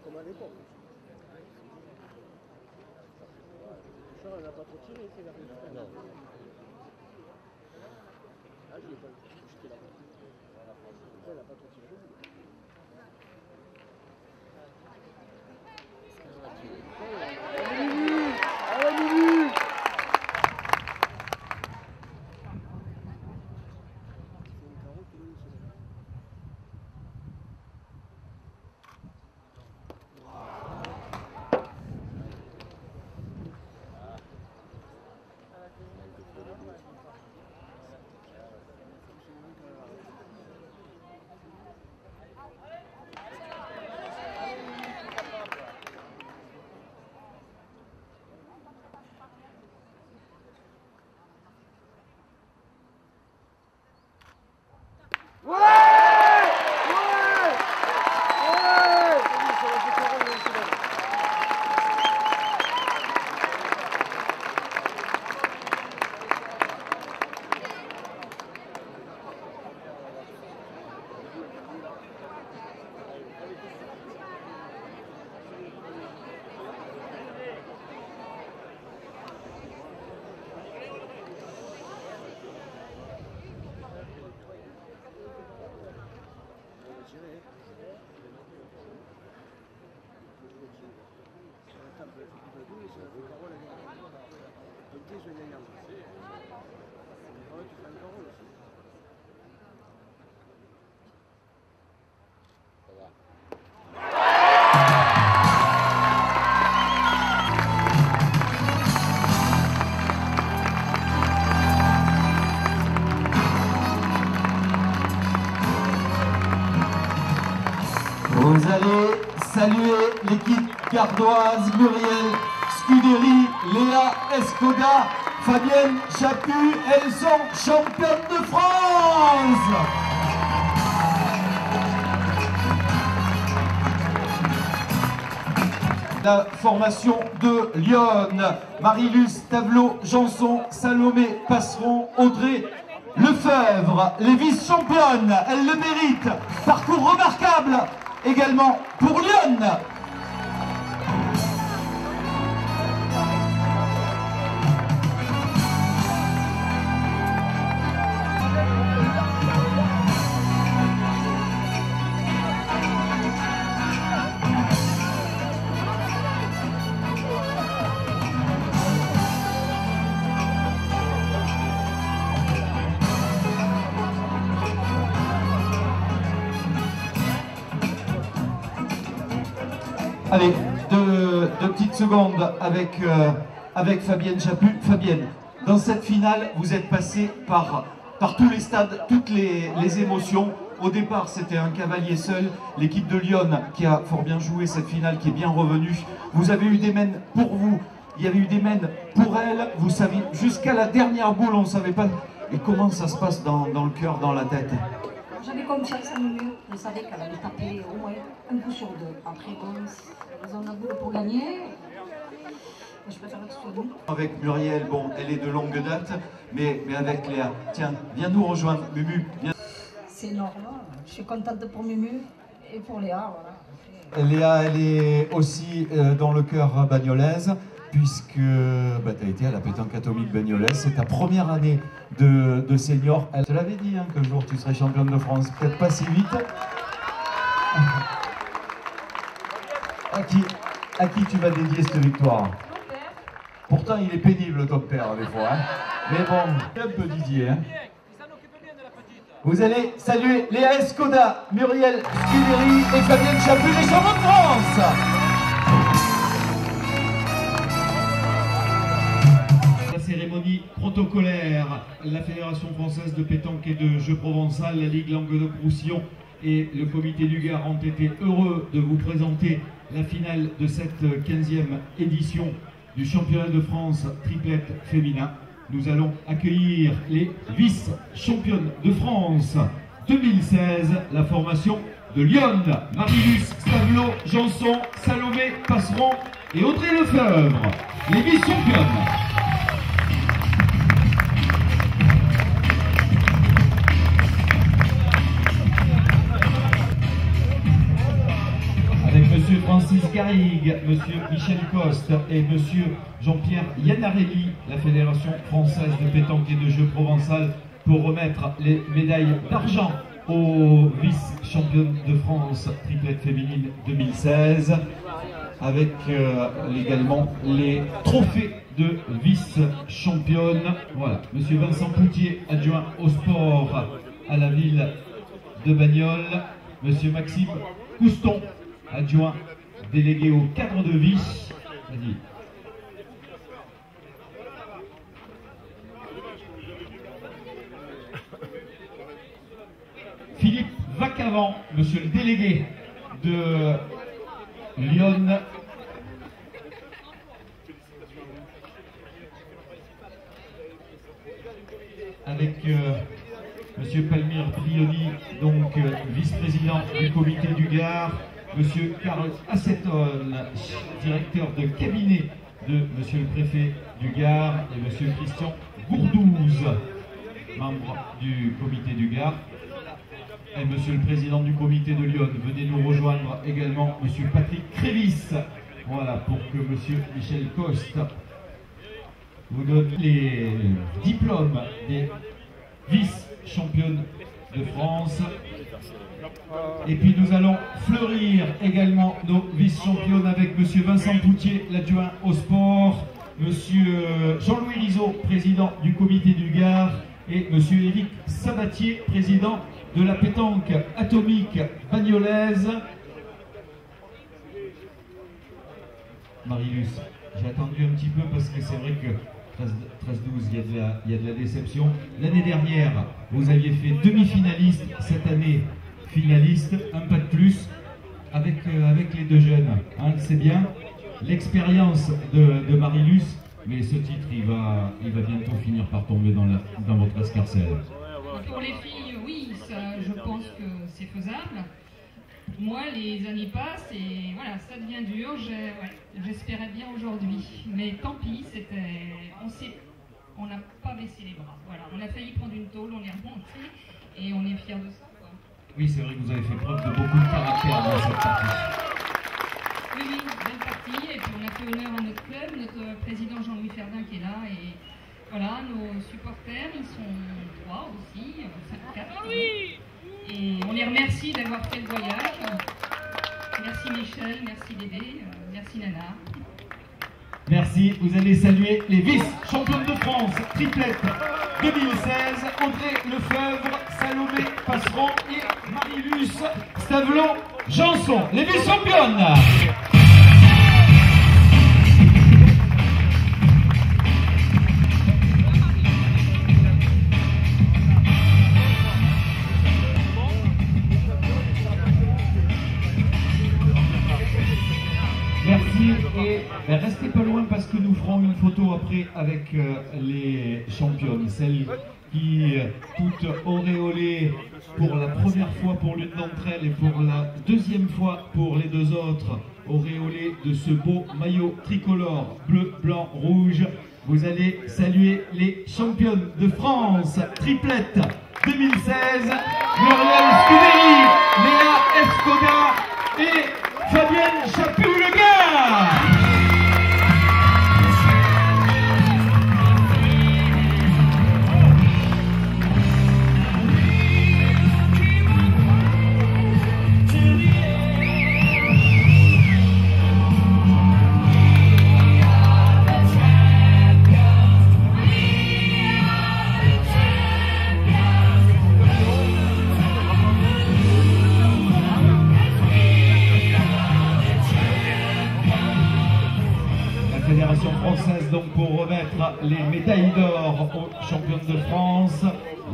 Comme à l'époque. Ça, elle n'a pas trop tiré, c'est la résultat. Non. Ah, je l'ai pas vu. J'étais là-bas. Elle n'a pas trop tiré. Vous allez saluer l'équipe gardoise, Muriel Scuderi, Léa Escoda, Fabienne Chaput, elles sont championnes de France. La formation de Lyon, Marie-Luce Tavelot, Janson, Salomé Passeron, Audrey Lefebvre, les vice-championnes, elles le méritent. Parcours remarquable également pour Lyon. Allez, deux petites secondes avec, avec Fabienne Chaput. Fabienne, dans cette finale, vous êtes passée par tous les stades, toutes les émotions. Au départ, c'était un cavalier seul. L'équipe de Lyon qui a fort bien joué cette finale, qui est bien revenue. Vous avez eu des mènes pour vous, il y avait eu des mènes pour elle. Vous saviez, jusqu'à la dernière boule, on ne savait pas. Et comment ça se passe dans le cœur, dans la tête? J'avais confiance en nous, je savais qu'elle allait taper au moins un coup sur deux. Après, bon, ils en ont voulu pour gagner. Je préfère que ce soit nous. Avec Muriel, bon, elle est de longue date, mais avec Léa. Tiens, viens nous rejoindre, Mumu. C'est énorme, je suis contente pour Mumu et pour Léa. Voilà. Léa, elle est aussi dans le cœur bagnolaise, puisque bah, tu as été à la pétanque atomique bagnolaise. C'est ta première année de senior. Elle te l'avait dit hein, qu'un jour tu serais championne de France, peut-être pas si vite. À qui tu vas dédier cette victoire? Pourtant il est pénible ton père des fois. Hein. Mais bon, un peu Didier. Hein. Vous allez saluer Léa Escoda, Muriel Scuderi et Fabienne Chaput, les champions de France. Cérémonie protocolaire, la Fédération française de pétanque et de jeux provençal, la Ligue Languedoc-Roussillon et le comité du Gard ont été heureux de vous présenter la finale de cette 15e édition du championnat de France triplette féminin. Nous allons accueillir les vice-championnes de France 2016, la formation de Lyon, Marie-Luce Tavelot, Janson, Salomé Passeron et Audrey Lefebvre, les vice-championnes. Monsieur Francis Garrigue, Monsieur Michel Coste et Monsieur Jean-Pierre Iannarelli, la Fédération française de pétanque et de jeux provençal, pour remettre les médailles d'argent aux vice-championnes de France triplette féminine 2016, avec également les trophées de vice-championne. Voilà, Monsieur Vincent Poutier, adjoint au sport à la ville de Bagnoles, Monsieur Maxime Couston, adjoint délégué au cadre de vie. Vas-y. Philippe Vacavant, monsieur le délégué de Lyon. Avec monsieur Palmire Brioni, donc vice-président du comité du Gard. Monsieur Karl Asseton, directeur de cabinet de monsieur le préfet du Gard, et monsieur Christian Gourdouze, membre du comité du Gard, et monsieur le président du comité de Lyon. Venez nous rejoindre également monsieur Patrick Crévis, voilà, pour que monsieur Michel Coste vous donne les diplômes des vice-championnes de France. Et puis nous allons fleurir également nos vice-championnes avec monsieur Vincent Poutier, l'adjoint au sport, Monsieur Jean-Louis Rizot, président du comité du Gard, et Monsieur Éric Sabatier, président de la pétanque atomique bagnolaise. Marilus, j'ai attendu un petit peu parce que c'est vrai que 13-12, il y a de la déception. L'année dernière, vous aviez fait demi-finaliste, cette année finaliste, un pas de plus avec les deux jeunes. Hein, c'est bien l'expérience de Marilus, mais ce titre, il va bientôt finir par tomber dans votre escarcelle. Pour les filles, oui, ça, je pense que c'est faisable. Moi, les années passent et voilà, ça devient dur. J'espérais bien aujourd'hui, mais tant pis. On n'a pas baissé les bras. Voilà, on a failli prendre une tôle, on est remonté et on est fiers de ça. Quoi. Oui, c'est vrai que vous avez fait preuve de beaucoup de caractère dans cette partie. Oui, belle partie. Et puis on a fait honneur à notre club, notre président Jean-Louis Ferdin qui est là et voilà, nos supporters, ils sont 3 aussi, 4. Et on les remercie d'avoir fait le voyage. Merci Michel, merci Dédé, merci Nana. Merci, vous allez saluer les vice-championnes de France, triplette 2016, Audrey Lefebvre, Salomé Passeron et Marilus Stavelon-Janson, les vice-championnes. Merci et restez pas loin parce que nous ferons une photo après avec les championnes, celles qui, toutes auréolées pour la première fois pour l'une d'entre elles et pour la deuxième fois pour les deux autres, auréolées de ce beau maillot tricolore bleu, blanc, rouge. Vous allez saluer les championnes de France, triplette 2016, Muriel Scuderi, Léa Escoda et Fabienne Chaput-Le-Gard. Fédération française donc pour remettre les médailles d'or aux championnes de France.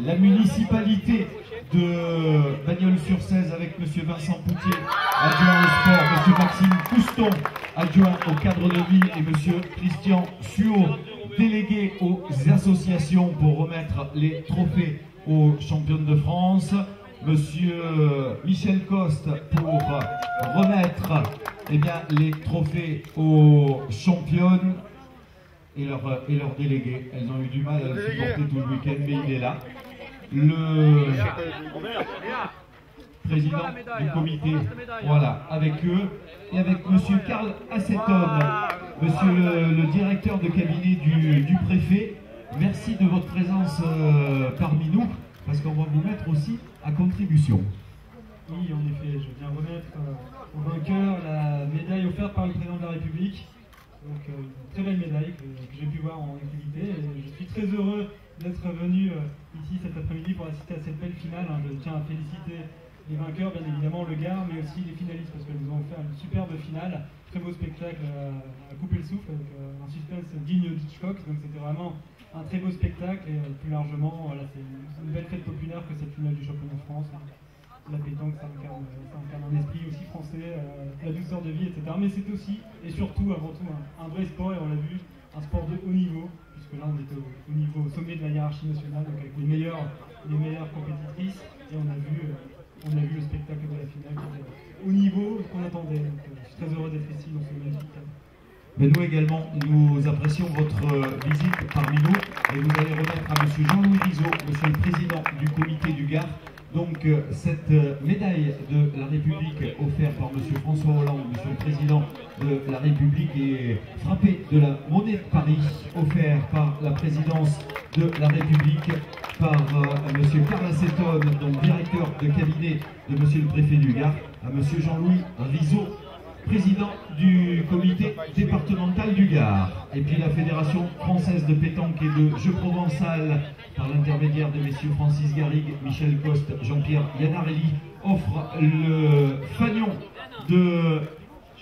La municipalité de Bagnols-sur-Cèze avec M. Vincent Poutier, adjoint au sport, M. Maxime Couston, adjoint au cadre de vie, et M. Christian Suot, délégué aux associations pour remettre les trophées aux championnes de France. Monsieur Michel Coste pour remettre les trophées aux championnes et leurs délégués. Elles ont eu du mal à le supporter tout le week-end, mais il est là. Le président du comité, voilà, avec eux, et avec monsieur Karl Asseton, monsieur le directeur de cabinet du préfet. Merci de votre présence parmi nous, parce qu'on va vous mettre aussi à contribution. Oui, en effet, je viens remettre au vainqueur la médaille offerte par le président de la République. Donc une très belle médaille que j'ai pu voir en activité. Et je suis très heureux d'être venu ici cet après-midi pour assister à cette belle finale. Je tiens à féliciter les vainqueurs, bien évidemment le Gard, mais aussi les finalistes, parce qu'elles nous ont fait une superbe finale. Très beau spectacle à couper le souffle, avec un suspense digne d'Hitchcock. Donc c'était vraiment un très beau spectacle, et plus largement, voilà, c'est une belle fête populaire que cette finale du championnat de France. La pétanque, ça incarne un esprit aussi français, la douceur de vie, etc. Mais c'est aussi, et surtout, avant tout, un vrai sport, et on l'a vu, un sport de haut niveau, puisque là on était au niveau, au sommet de la hiérarchie nationale, donc avec les meilleures compétitrices, et on a vu le spectacle de la finale qui était au niveau qu'on attendait. Donc, je suis très heureux d'être ici dans ce magnifique thème. Mais nous également, nous apprécions votre visite parmi nous, et vous allez remettre à M. Jean-Louis Rizot, M. le président du comité du Gard, donc cette médaille de la République offerte par M. François Hollande, M. le président de la République, est frappée de la monnaie de Paris, offerte par la présidence de la République, par M. Karl Asseton, donc directeur de cabinet de M. le préfet du Gard, à M. Jean-Louis Rizot, président du comité départemental du Gard. Et puis la Fédération française de pétanque et de jeux provençal, par l'intermédiaire de messieurs Francis Garrigue, Michel Coste, Jean-Pierre Iannarelli, offre le fanion de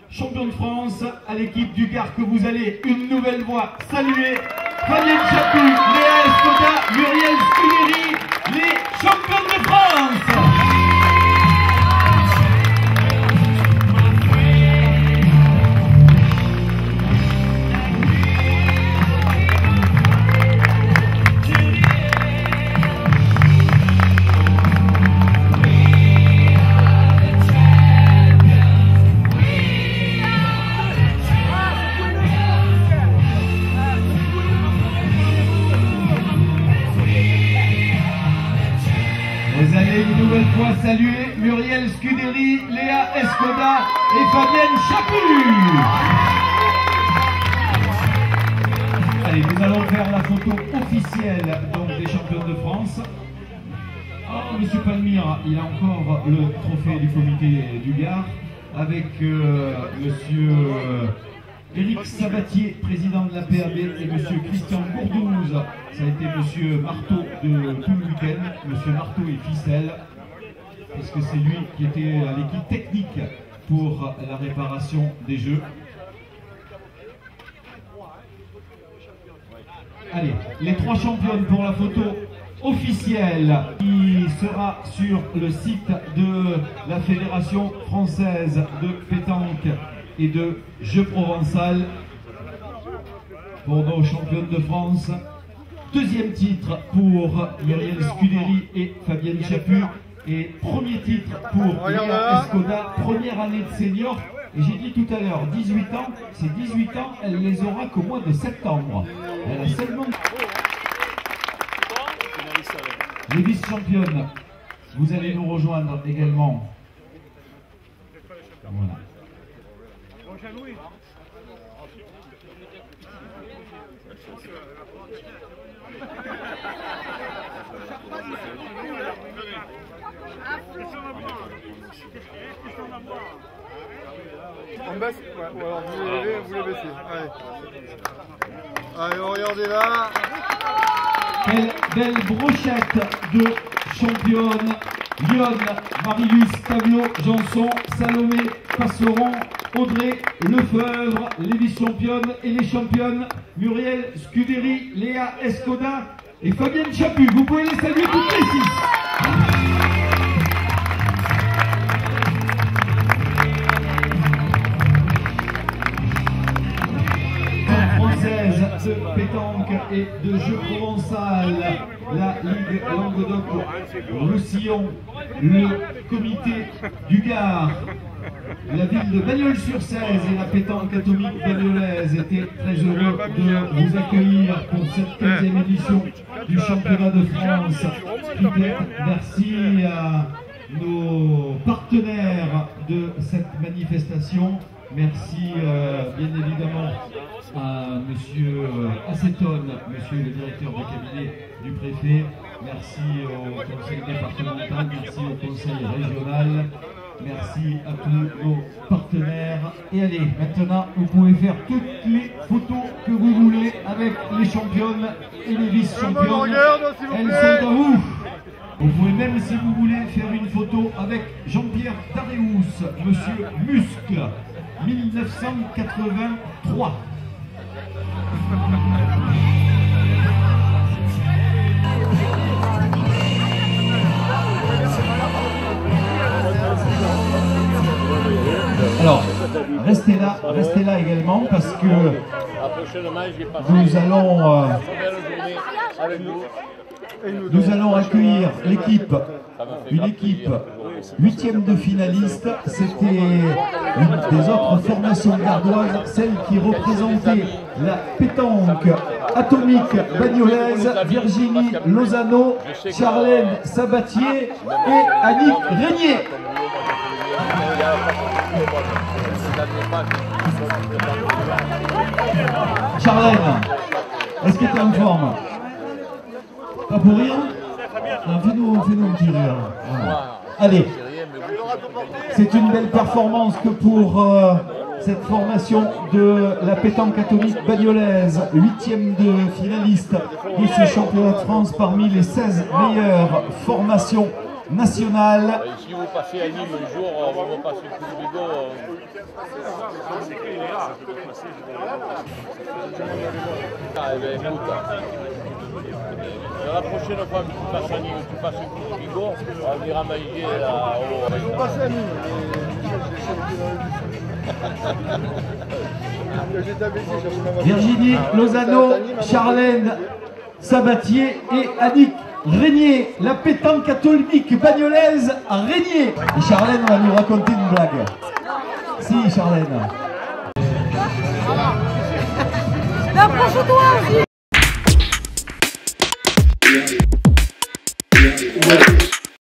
champion de France à l'équipe du Gard que vous allez une nouvelle fois saluer. Fabienne Chaput, Léa Escoda, Muriel Scuderi, les champions de France. Vous allez une nouvelle fois saluer Muriel Scuderi, Léa Escoda et Fabienne Chaput. Allez, nous allons faire la photo officielle donc, des champions de France. Oh, Monsieur Palmire, il a encore le trophée du comité du Gard avec Monsieur Éric Sabatier, président de la PAB, et Monsieur Christian Gourdouze. Ça a été Monsieur Marteau de tout le week-end, Monsieur Marteau et Ficelle, parce que c'est lui qui était à l'équipe technique pour la réparation des jeux. Allez, les trois championnes pour la photo officielle qui sera sur le site de la Fédération française de pétanque et de jeux provençal pour nos championnes de France. Deuxième titre pour Muriel Scuderi et Fabienne Chaput. Et premier titre pour Léa Escoda, première année de senior. Et j'ai dit tout à l'heure, 18 ans, ces 18 ans, elle les aura qu'au mois de septembre. Elle a seulement... Les vice-championnes, vous allez nous rejoindre également. Voilà. On baisse? Ouais, ou alors vous les levez, vous les baissez. Allez. Allez, regardez là. Belle brochette de championnes. Lyon, Marilus, Tableau, Janson, Salomé, Passeron, Audrey, Lefebvre, les vice-championnes et les championnes, Muriel Scuderi, Léa Escoda et Fabienne Chaput. Vous pouvez les saluer toutes les six. Française de pétanque et de jeux provençal, la Ligue Languedoc-Roussillon, le comité du Gard, la ville de Bagnols-sur-Cèze et la pétanque atomique bagnolaise étaient très heureux de vous accueillir pour cette 15e édition du championnat de France. Merci à nos partenaires de cette manifestation. Merci bien évidemment à Monsieur Acetone, Monsieur le directeur de cabinet du préfet. Merci au conseil départemental, merci au conseil régional, merci à tous nos partenaires. Et allez, maintenant vous pouvez faire toutes les photos que vous voulez avec les championnes et les vice-championnes. Elles sont à vous. Vous pouvez même, si vous voulez, faire une photo avec Jean-Pierre Daréus, Monsieur Muscle, 1983. Alors, restez là également parce que nous allons accueillir l'équipe, une équipe 8e de finaliste. C'était une des autres formations gardoises, celle qui représentait la pétanque atomique bagnolaise, Virginie Lozano, Charlène Sabatier et Annick Régnier. Charlène, est-ce que tu es en forme? Pas pour rire? Fais-nous un petit rire. Voilà. Allez, C'est une belle performance que pour cette formation de la pétanque catholique bagnolaise, 8e de finaliste de ce championnat de France parmi les 16 meilleures formations nationales. Si vous passez à Nîmes un jour, on va passer le coup de bigot. Ah, eh bien, écoute, la prochaine fois que tu passes à Nîmes, tu passes le coup de bigot, on ira manger là. Je vais passer à Nîmes. Virginie Lozano, Charlène Sabatier et Annick Régnier, la pétanque catholique bagnolaise à Régnier. Et Charlène va nous raconter une blague. Si, Charlène. Approche-toi aussi.